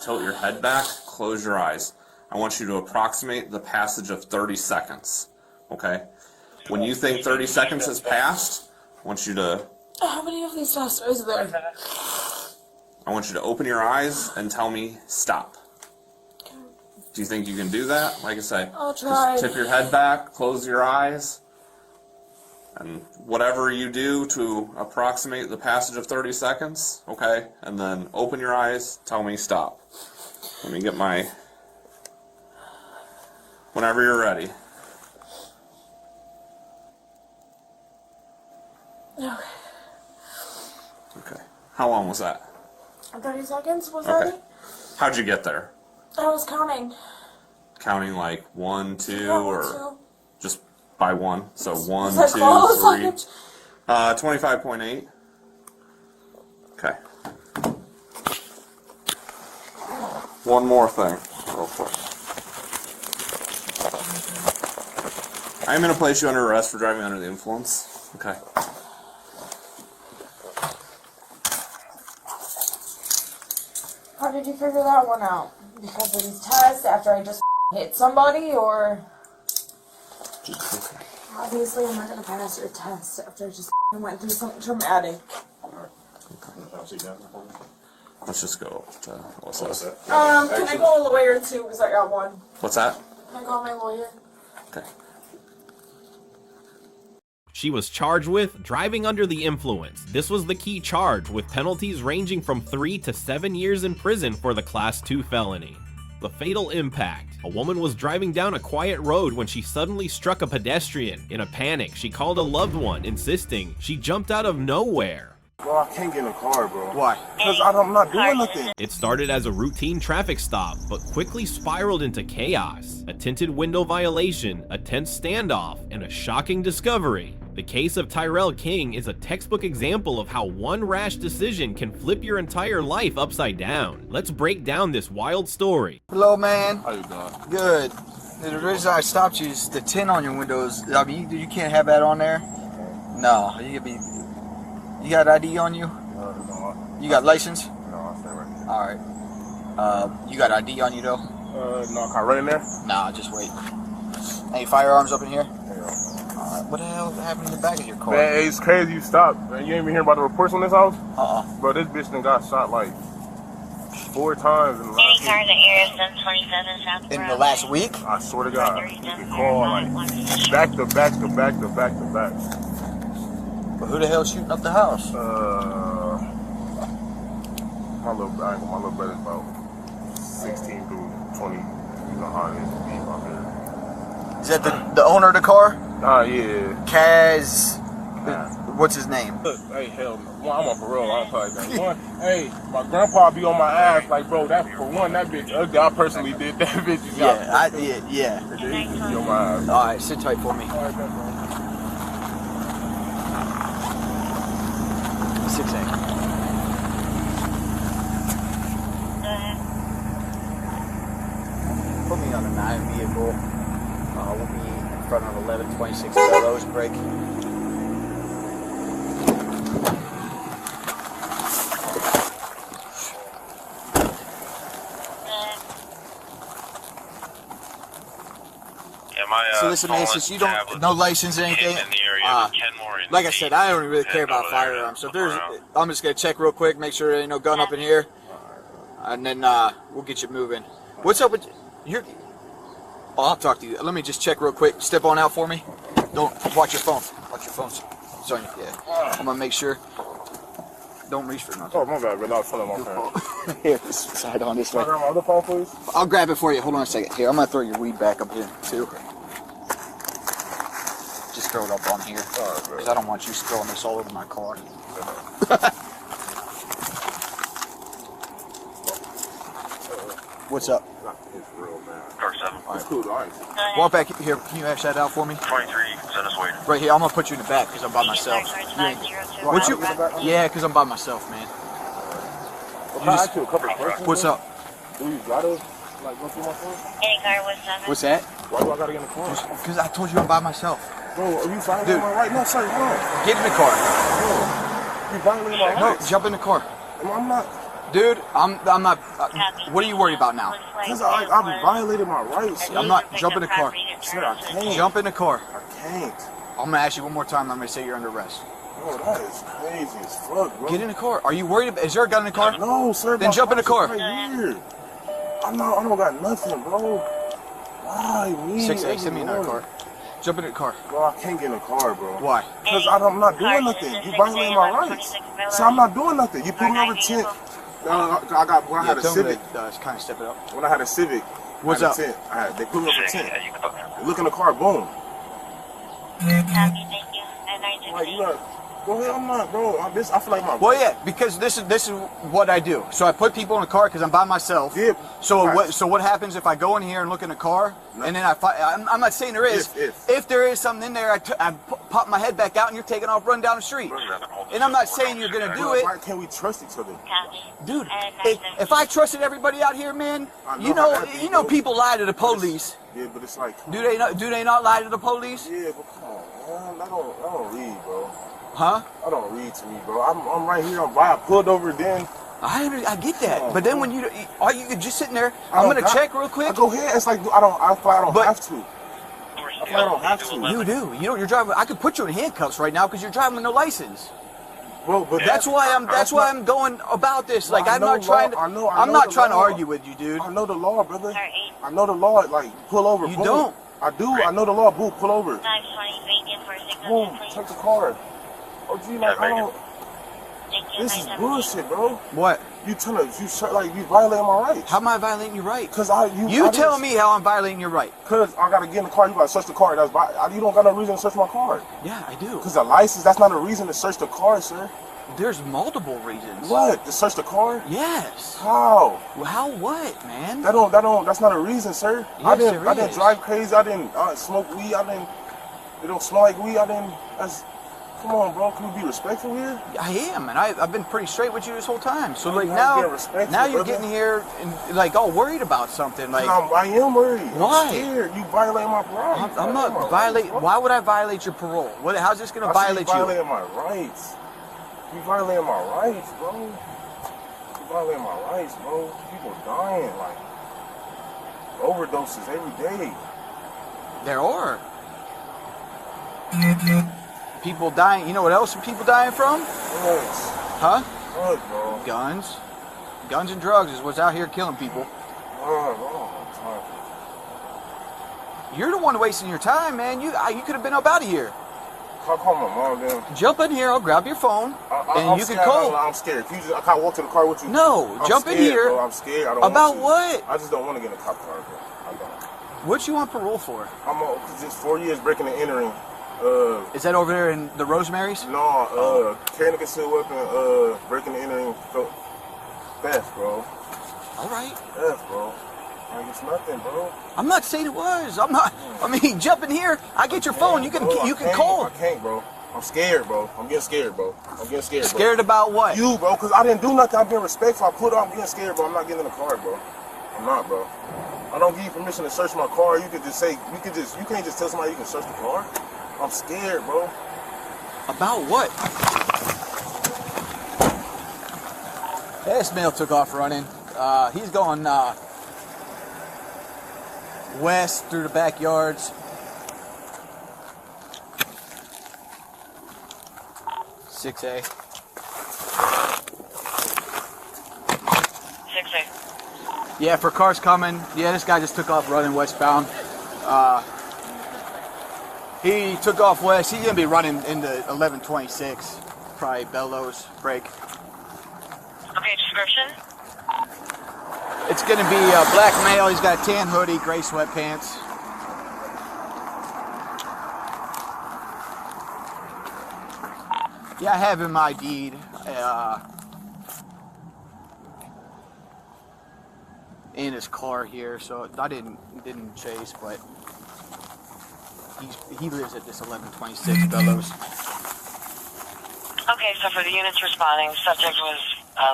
tilt your head back, close your eyes. I want you to approximate the passage of 30 seconds, okay? When you think 30 seconds has passed, I want you to. How many of these tests is there? I want you to open your eyes and tell me stop. Do you think you can do that? Like I say, I'll try. just tip your head back, close your eyes, and whatever you do to approximate the passage of 30 seconds, okay? And then open your eyes, tell me stop. Let me get my... Whenever you're ready. Okay. Okay. How long was that? 30 seconds? Was Okay. that it? How'd you get there? I was counting. Counting like 1, 2, Yeah, 1, or 2. just by 1? So 1, Was 2, that close? 3. 25.8. Okay. One more thing, real quick. I'm going to place you under arrest for driving under the influence. Okay. did you figure that one out? Because of these tests after I just hit somebody, or? Obviously, I'm not gonna pass your test after I just went through something traumatic. Let's just go to what's that? Can I call a lawyer too? Because I got one. What's that? Can I call my lawyer? Okay. She was charged with driving under the influence. This was the key charge, with penalties ranging from 3 to 7 years in prison for the Class 2 felony. The fatal impact. A woman was driving down a quiet road when she suddenly struck a pedestrian. In a panic, she called a loved one, insisting she jumped out of nowhere. Bro, I can't get in a car, bro. Why? Because I'm not doing nothing. It started as a routine traffic stop, but quickly spiraled into chaos. A tinted window violation, a tense standoff, and a shocking discovery. The case of Tyrell King is a textbook example of how one rash decision can flip your entire life upside down. Let's break down this wild story. Hello, man. How you doing? Good. The reason I stopped you is the tint on your windows. I mean, you can't have that on there. No, you could be. You got ID on you? No. You got license? No, I'll stay right. Alright. You got ID on you though? No, can I run in there? Nah, just wait. Any firearms up in here? Alright, what the hell happened in the back of your car? Man, it's crazy you stopped. Man, you ain't been hearing about the reports on this house? Bro, this bitch done got shot like 4 times in the last week. Car that area 727 South in the last week? I swear to God. You can call like back to back to back to back to back. But who the hell's shooting up the house? My little brother's about 16 through 20. You know how it is to be out there. Is that the owner of the car? Yeah. Kaz. What's his name? Hey, hell no. Well, I'm on parole. I'll tell you that. One, hey, my grandpa be on my ass. Like, bro, that for one, that bitch ugly. I personally did that bitch. Yeah. Be on my ass. Alright, sit tight for me. 6A. Put me on a 9 vehicle. We'll be in front of 1126 Bellows break. So listen, man, since you don't no license or anything, like I said, I don't really care about firearms. So if there's, I'm just gonna check real quick, make sure there ain't no gun up in here, and then we'll get you moving. What's up with your? Oh, I'll talk to you. Let me just check real quick. Step on out for me. Don't watch your phone. Watch your phone. It's on you. Yeah. I'm gonna make sure. Don't reach for nothing. Oh, my bad, but I was pulling my phone. Here, side on this way. Can I grab my other phone, please? I'll grab it for you. Hold on a second. Here, I'm gonna throw your weed back up here too. Just throw it up on here, because I don't want you spilling this all over my car. What's up? It's real, man. Car 7. It's cool, alright. Walk back here. Can you hash that out for me? 23, send us waiting. Right here. I'm gonna put you in the back because I'm by myself. What you? Yeah, because I'm by myself, man. What's up? Do you gotta like go through my phone? Any car with 7. What's that? Why do I gotta get in the car? Because I told you I'm by myself. Bro, are you violating Dude. my right? No, sir, no. Get in the car. You violating my No, rights. jump in the car. I'm not. Dude, I'm not. What are you worried about now? Because I violated my rights. I'm not. Jump in the car. Sir, I can't. Jump in the car. I can't. I'm gonna ask you one more time. I'm gonna say you're under arrest. Bro, that is crazy as fuck, bro. Get in the car. Are you worried? Is there a gun in the car? No, sir. Then jump in the car. Right here. I don't got nothing, bro. Why me? 6A, send me in that car. Jump in the car. Bro, I can't get in the car, bro. Why? Because I'm not doing nothing. You violating my rights. So I'm not doing nothing. You put me over tint. When I had a Civic. Kind of step it up. When I had a Civic. What's up? Tint. They put me over tint. Look in the car, boom. Like, you know, go ahead, I'm not, bro. I feel like my. Well, yeah, because this is what I do. So I put people in the car because I'm by myself. Yeah. So right. what happens if I go in here and look in the car, and then I'm not saying there is. If there is something in there, I pop my head back out and you're taking off, running down the street. And I'm not saying you're gonna do it. Why can't we trust each other? Dude, if I trusted everybody out here, man, you know people lie to the police. Yeah, but it's like. Do they not lie to the police? Yeah, but come on, man. I don't read, bro. Huh? I don't read to me, bro. I'm right here. I pulled over then. I get that, but then when you could just sitting there, I'm gonna check real quick. Go ahead. It's like I don't have to. I don't have to. You do. You know you're driving. I could put you in handcuffs right now because you're driving with no license. Bro, but that's why I'm going about this. Like I'm not trying to. I'm not trying to argue with you, dude. I know the law, brother. I know the law. Like pull over. You don't. I do. I know the law. Boo, pull over. 920 Boom, check the car. Oh, gee, like I don't. This is bullshit, bro. What? You violating my rights. How am I violating your right? Cause you tell me how I'm violating your right. Cause I gotta get in the car. You gotta search the car. You don't got no reason to search my car. Yeah, I do. Cause the license, that's not a reason to search the car, sir. There's multiple reasons. What? To search the car? Yes. How? Well, how what, man? That's not a reason, sir. Yes, I didn't drive crazy. I didn't smoke weed. It don't smell like weed. Come on, bro. Can we be respectful here? I am, and I've been pretty straight with you this whole time. So like now you're getting here and like all worried about something. Like I am worried. Why? I'm scared. You violate my rights. I'm not violating. Why would I violate your parole? How's this going to violate you? You violating my rights. You violating my rights, bro. You violating my rights, bro. People dying like overdoses every day. There are. People dying. You know what else are people dying from? Drugs. Huh? Drugs, bro. Guns. Guns and drugs is what's out here killing people. You're the one wasting your time, man. You could have been up out of here. I'll call my mom then. Jump in here. I'll grab your phone, and you can call. I'm scared. I can't walk to the car with you. No, jump in here. Bro. I'm scared. I don't About want to. what? I just don't want to get in a cop car, bro. I don't. What you on parole for? I'm on just 4 years breaking and entering. Is that over there in the Rosemary's? No, carrying a concealed weapon, breaking and entering, theft, bro. All right. Theft, bro. Like it's nothing, bro. I'm not saying it was. I'm not. I mean, jump in here. I get your phone. You can call. I can't, bro. I'm scared, bro. I'm getting scared, bro. Scared about what? You, bro, because I didn't do nothing. I'm being respectful. I'm getting scared, bro. I'm not getting in the car, bro. I'm not, bro. I don't give you permission to search my car. You can't just tell somebody you can search the car. I'm scared, bro. About what? This male took off running. He's going west through the backyards. 6A. 6A. Yeah, for cars coming. Yeah, this guy just took off running westbound. He took off west. He's going to be running into 1126. Probably bellows, brake. Okay, description? It's going to be a black male. He's got a tan hoodie, gray sweatpants. Yeah, I have him ID'd. In his car here, so I didn't chase, but he lives at this 1126 Bellows. Okay, so for the units responding, subject was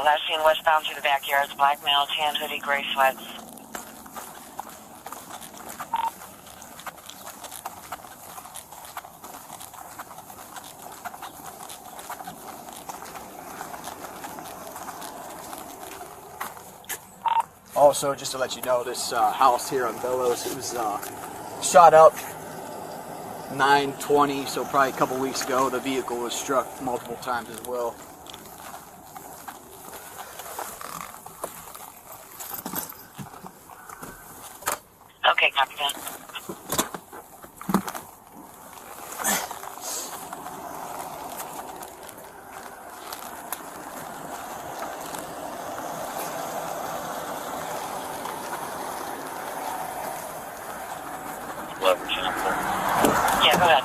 last seen westbound through the backyards, black male, tan hoodie, gray sweats. Also, just to let you know, this house here on Bellows, it was shot up 9/20, so probably a couple weeks ago. The vehicle was struck multiple times as well. Okay, copy that. Yeah, go ahead.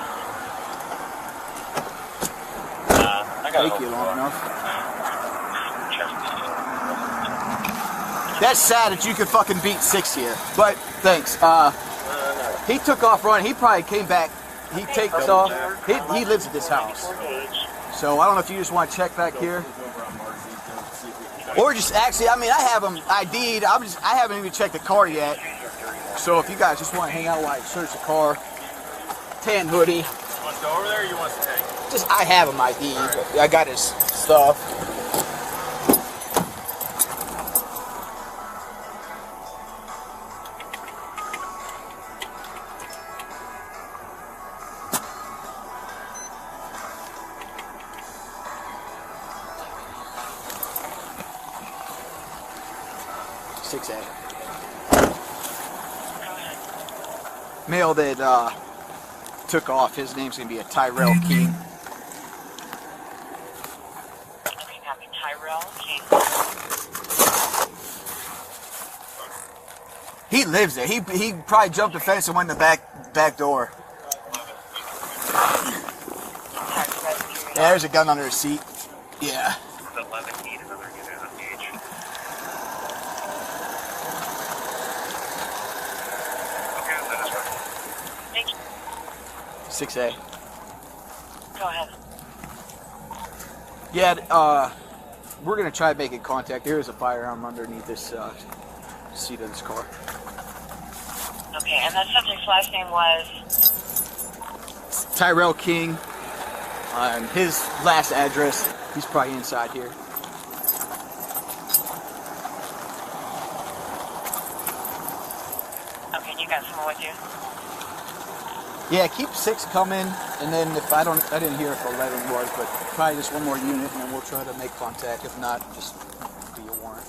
Take you long enough. That's sad that you could fucking beat 6 here, but thanks. He took off running. He probably came back. He takes off. He lives at this house. So I don't know if you just want to check back here. Or just actually, I mean, I have him ID'd. I haven't even checked the car yet. So if you guys just want to hang out while I search the car, tan hoodie. You want to go over there or you want to stay? I have him ID'd. I got his stuff. 6A. Male that took off, his name's going to be a Tyrell King. Okay, copy. Tyrell King. He lives there. He probably jumped the fence and went in the back door. Yeah, there's a gun under his seat. Yeah. 6A. Go ahead. Yeah, we're gonna try making contact. There is a firearm underneath this seat of this car. Okay, and that subject's last name was? Tyrell King. His last address, he's probably inside here. Okay, you got someone with you? Yeah, keep 6 coming, and then if I didn't hear if 11 was, but probably just one more unit, and then we'll try to make contact. If not, just be a warrant.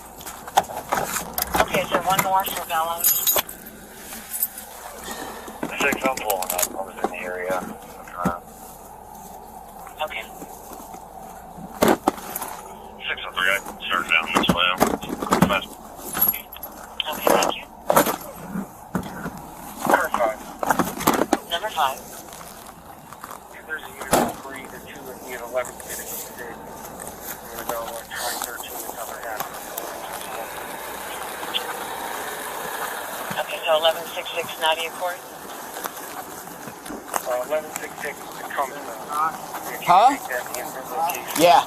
Okay, is there one more for Bellows? 6, I'm pulling up. I was in the area. Okay. 603, I started down this way. Okay, thank you. Number 5. There's a unit of 3, the 2 and unit 11 getting sick. I'm going to go try 13 and cover half. Okay, so 1166 Nadia Court? 1166 coming. Huh? Yeah.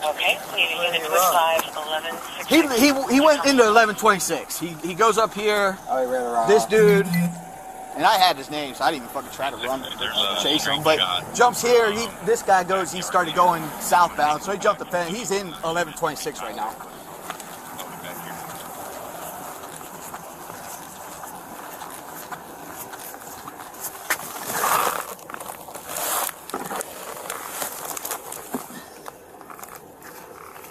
Okay, need a unit to 5, 1166. He went into 1126. He goes up here. Oh, he ran around. This dude, and I had his name, so I didn't even fucking try to run chase him. But jumps here. This guy goes. He started going southbound, so he jumped the fence. He's in 1126 right now.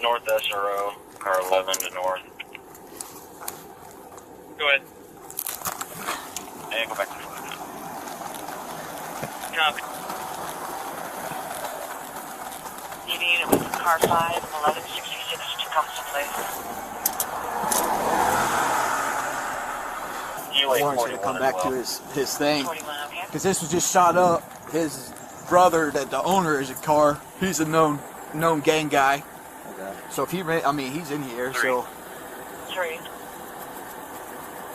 North SRO, car 11 to north. Go ahead. And go back to the left. Copy. Need a unit with car 5, 1166 to come someplace. Warren's gonna come back to his thing, because this was just shot up. His brother, that the owner is a car. He's a known gang guy. Okay. So if he, he's in here. 3. So 3. You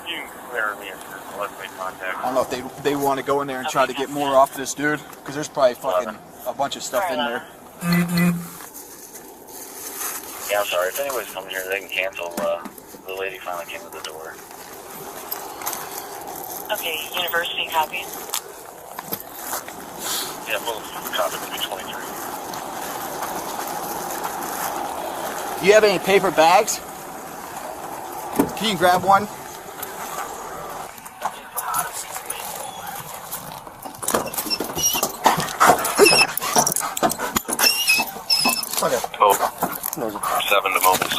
can clear me and let's make contact. I don't know if they want to go in there and try to get more off this dude, because there's probably fucking a bunch of stuff in there. Yeah, I'm sorry. If anybody's coming here, they can cancel. The lady finally came to the door. Okay, university copy. Yeah, we'll copy 323. Do you have any paper bags? Can you grab one? Okay. Oh, 7 to mobile 7.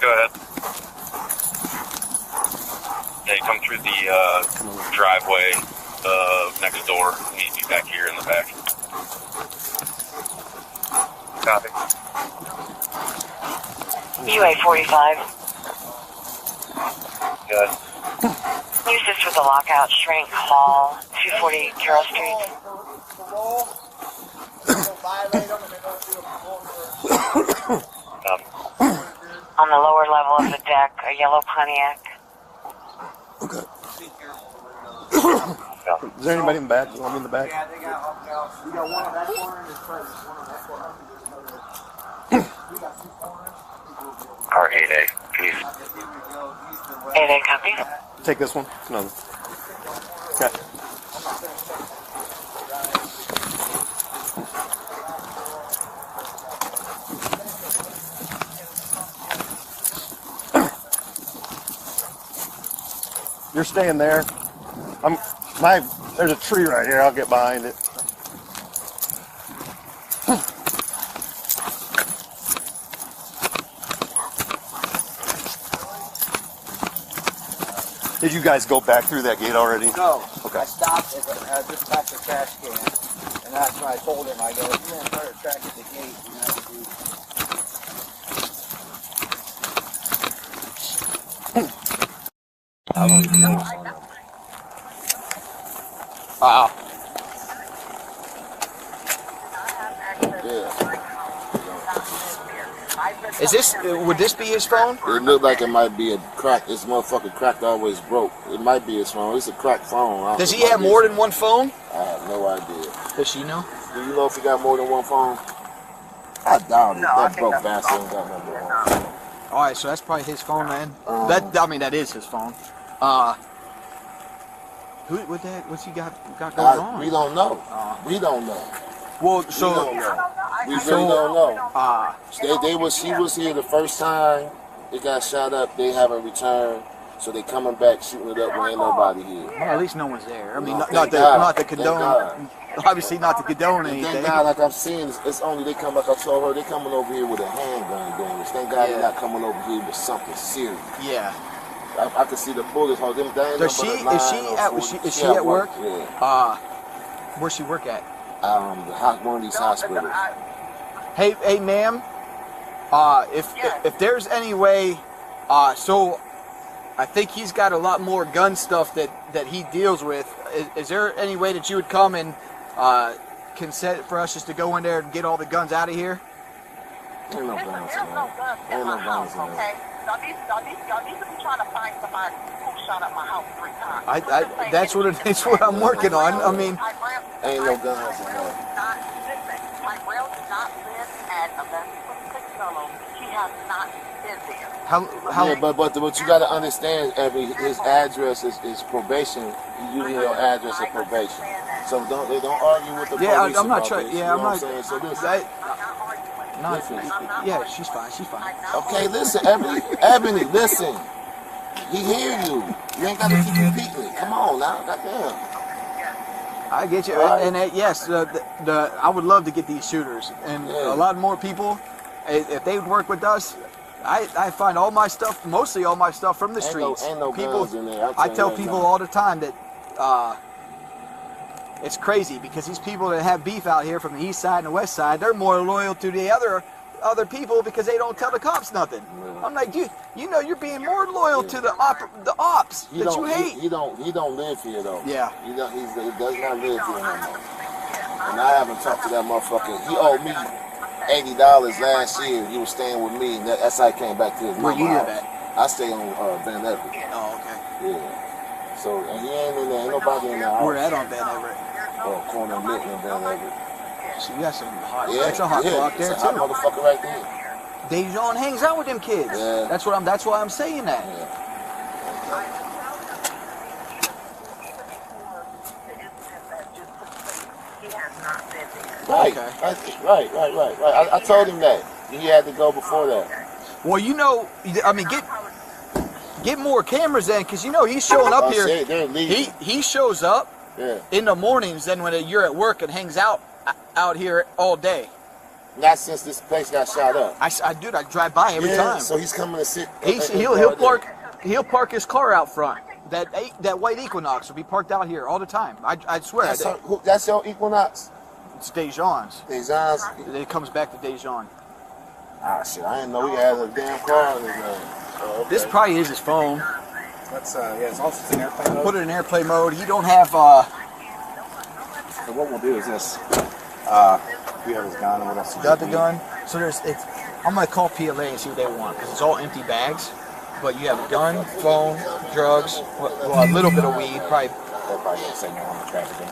Go ahead. Yeah, you come through the driveway next door. Meet me back here in the back. Copy. UA 45. Good. Use this with the lockout shrink hall, 240 Carroll Street. On the lower level of the deck, a yellow Pontiac. Okay. Is there anybody in the back? You want me in the back? Yeah, they got we got one on that corner and there's probably one on that corner. R8A, peace. 8A copy. Take this one. No. Okay. You're staying there. There's a tree right here. I'll get behind it. Did you guys go back through that gate already? No. Okay. I stopped at just past the trash can, and that's when I told him, I go, if you're going to start a track at the gate, you have to do. I don't even know what's on that. Wow. Is this, would this be his phone? It looked like it might be a crack. This motherfucker cracked always broke. It might be his phone. It's a cracked phone. Does he have more than one phone? I have no idea. Does she know? Do you know if he got more than one phone? I doubt it. That broke bastard ain't got number one. All right, so that's probably his phone, man. That is his phone. What's he got going on? We don't know. We don't know. Well, we don't know. We really don't know. She was here the first time it got shot up. They haven't returned, so they coming back shooting it up when ain't nobody here. Well, at least no one's there. I mean, No, not to condone. Obviously, not to condone anything. Thank God, like I'm seeing, it's only they come. Like I told her, they coming over here with a handgun doing this. Thank God they're not coming over here with something serious. Yeah. I can see the bullets. Is she at work? Yeah. Where's she work at? One of these hospitals. Hey, ma'am. If there's any way, so I think he's got a lot more gun stuff that he deals with. Is there any way that you would come and consent for us just to go in there and get all the guns out of here? Ain't no guns in there. Ain't no guns in there. Y'all need to be trying to find somebody who shot up my house 3 times. That's what I'm working on. I mean, ain't no guns in there. Listen, Tyrell did not live at 1126 Fellow. He has not been there. But you got to understand, his address is probation. You need your address of probation. So don't argue with the police. I'm not about trying. this, Yeah, I'm not. Saying? So Yeah, she's fine. Okay, listen, Ebony, listen. He hear you. You ain't got to keep repeating it. Come on now, goddamn. I get you, and yes, I would love to get these shooters, and a lot more people. If they would work with us, I find mostly all my stuff from the streets. Ain't no people, guns in there. I tell people all the time that it's crazy because these people that have beef out here from the east side and the west side, they're more loyal to the other people because they don't tell the cops nothing. I'm like, you know, you're being more loyal to the ops that you hate. He don't live here though. Yeah. He does not live here no more. And I haven't talked to that motherfucker. He owed me $80 last year. He was staying with me. And that's how I came back to his mama. Where you live house. at? I stay on Van Everett. Oh, okay. Yeah. So and he ain't in there. Ain't nobody in there. Where at on Van Everett? Corner of Milton and Van Everett. So you got some hot. Yeah, That's a hot block there it's too. a hot motherfucker right there. Dejon hangs out with them kids. Yeah. That's why I'm saying that. Yeah. Right. Okay. Right. I told him that. He had to go before that. Well, you know, I mean, get more cameras in, because you know he's showing up here. He shows up in the mornings, then when you're at work and hangs out here all day. Not since this place got shot up. I drive by every time. So he's coming to sit. He'll park his car out front. That white Equinox will be parked out here all the time. I swear. That's your Equinox? It's Dejon's. Dejon's? It comes back to Dejon. Ah, shit, I didn't know he had a damn car in his name. Oh, okay. This probably is his phone. That's, it's also in airplane mode. Put it in airplane mode. He don't have, So what we'll do is this. We have his gun and what else? Got the gun. So I'm going to call PLA and see what they want, because it's all empty bags. But you have a gun, phone, drugs, well, a little bit of weed, probably. They're probably going to say no on the traffic.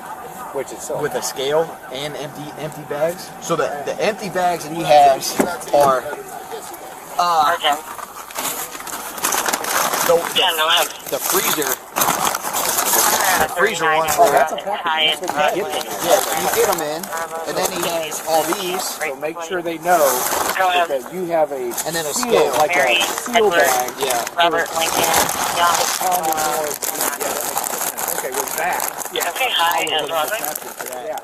Which is so. With a scale and empty bags. So the empty bags that he has are the freezer. The freezer ones. Oh, that's a package. You get them in, and then he has all these. So make sure they know that you have a and then a seal, scale, like a seal bag. Yeah. Robert Lincoln. Okay, with that. Okay, hi, Robert. Yeah.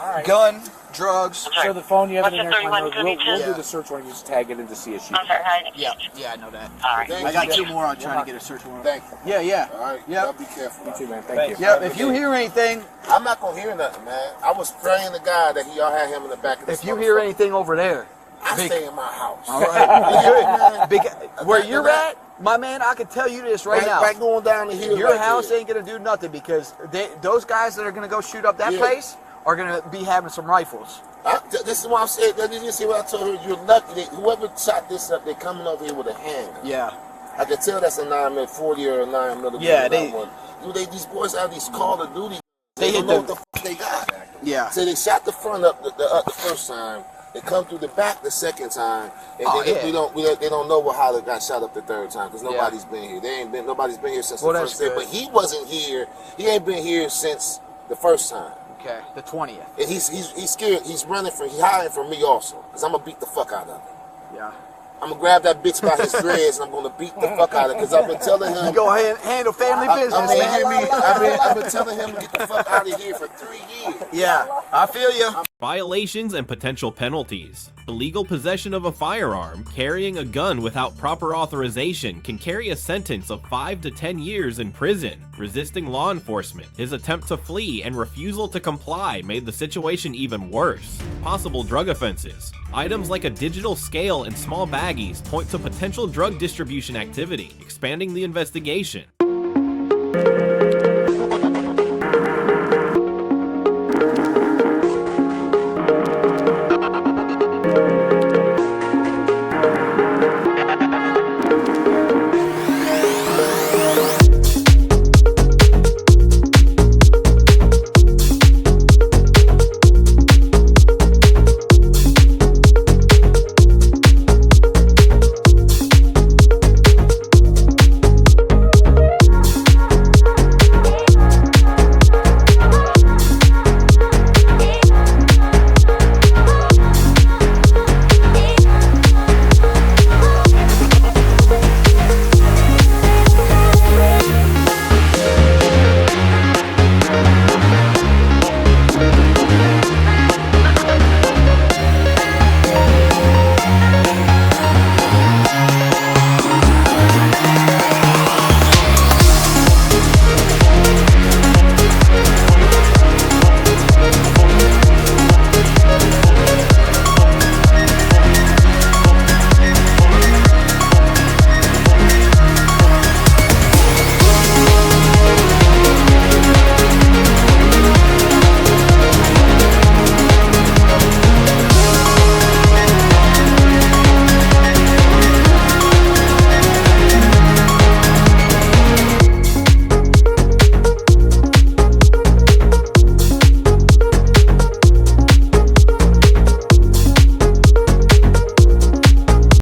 All right. Gun, drugs. So the phone you have What's in the there, we'll 3132? do the search warrant. You just tag it into see a sheet. I'm sorry, Yeah, I know that. All right. I got 2 more on trying to get a search warrant. Thank you. Yeah. All right. Yep. Y'all be careful. You too, man. Thank you. Yep. If you hear anything, I'm not gonna hear nothing, man. I was praying to God that y'all had him in the back of the if you hear anything over there, I stay in my house. all right. Where you're at, my man, I can tell you this right now. Right going down the hill. Your right house there. ain't gonna do nothing because those guys that are gonna go shoot up that Yeah. place are gonna be having some rifles. This is what I'm saying. Did you see what I told her? You're lucky. Whoever shot this up, they're coming over here with a handgun. Yeah. I can tell that's a 9mm40 or a 9mm. Yeah, these boys have these Call of Duty. They They hit don't know the- what the fuck they got. Yeah. So they shot the front up the first time. They come through the back the second time, and they don't know how they got shot up the third time because nobody's been here. Nobody's been here since the first day. But he wasn't here. He ain't been here since the first time. Okay, the 20th. And he's scared. He's hiding from me also because I'm gonna beat the fuck out of him. Yeah. I'm gonna grab that bitch by his dreads and I'm gonna beat the fuck out of him because I've been telling him. You go ahead and handle family business, man. I've been telling him to get the fuck out of here for 3 years. Yeah, I feel you. Violations and potential penalties. Illegal possession of a firearm, carrying a gun without proper authorization can carry a sentence of 5 to 10 years in prison. Resisting law enforcement, his attempt to flee and refusal to comply made the situation even worse. Possible drug offenses. Items like a digital scale and small baggies point to potential drug distribution activity, expanding the investigation.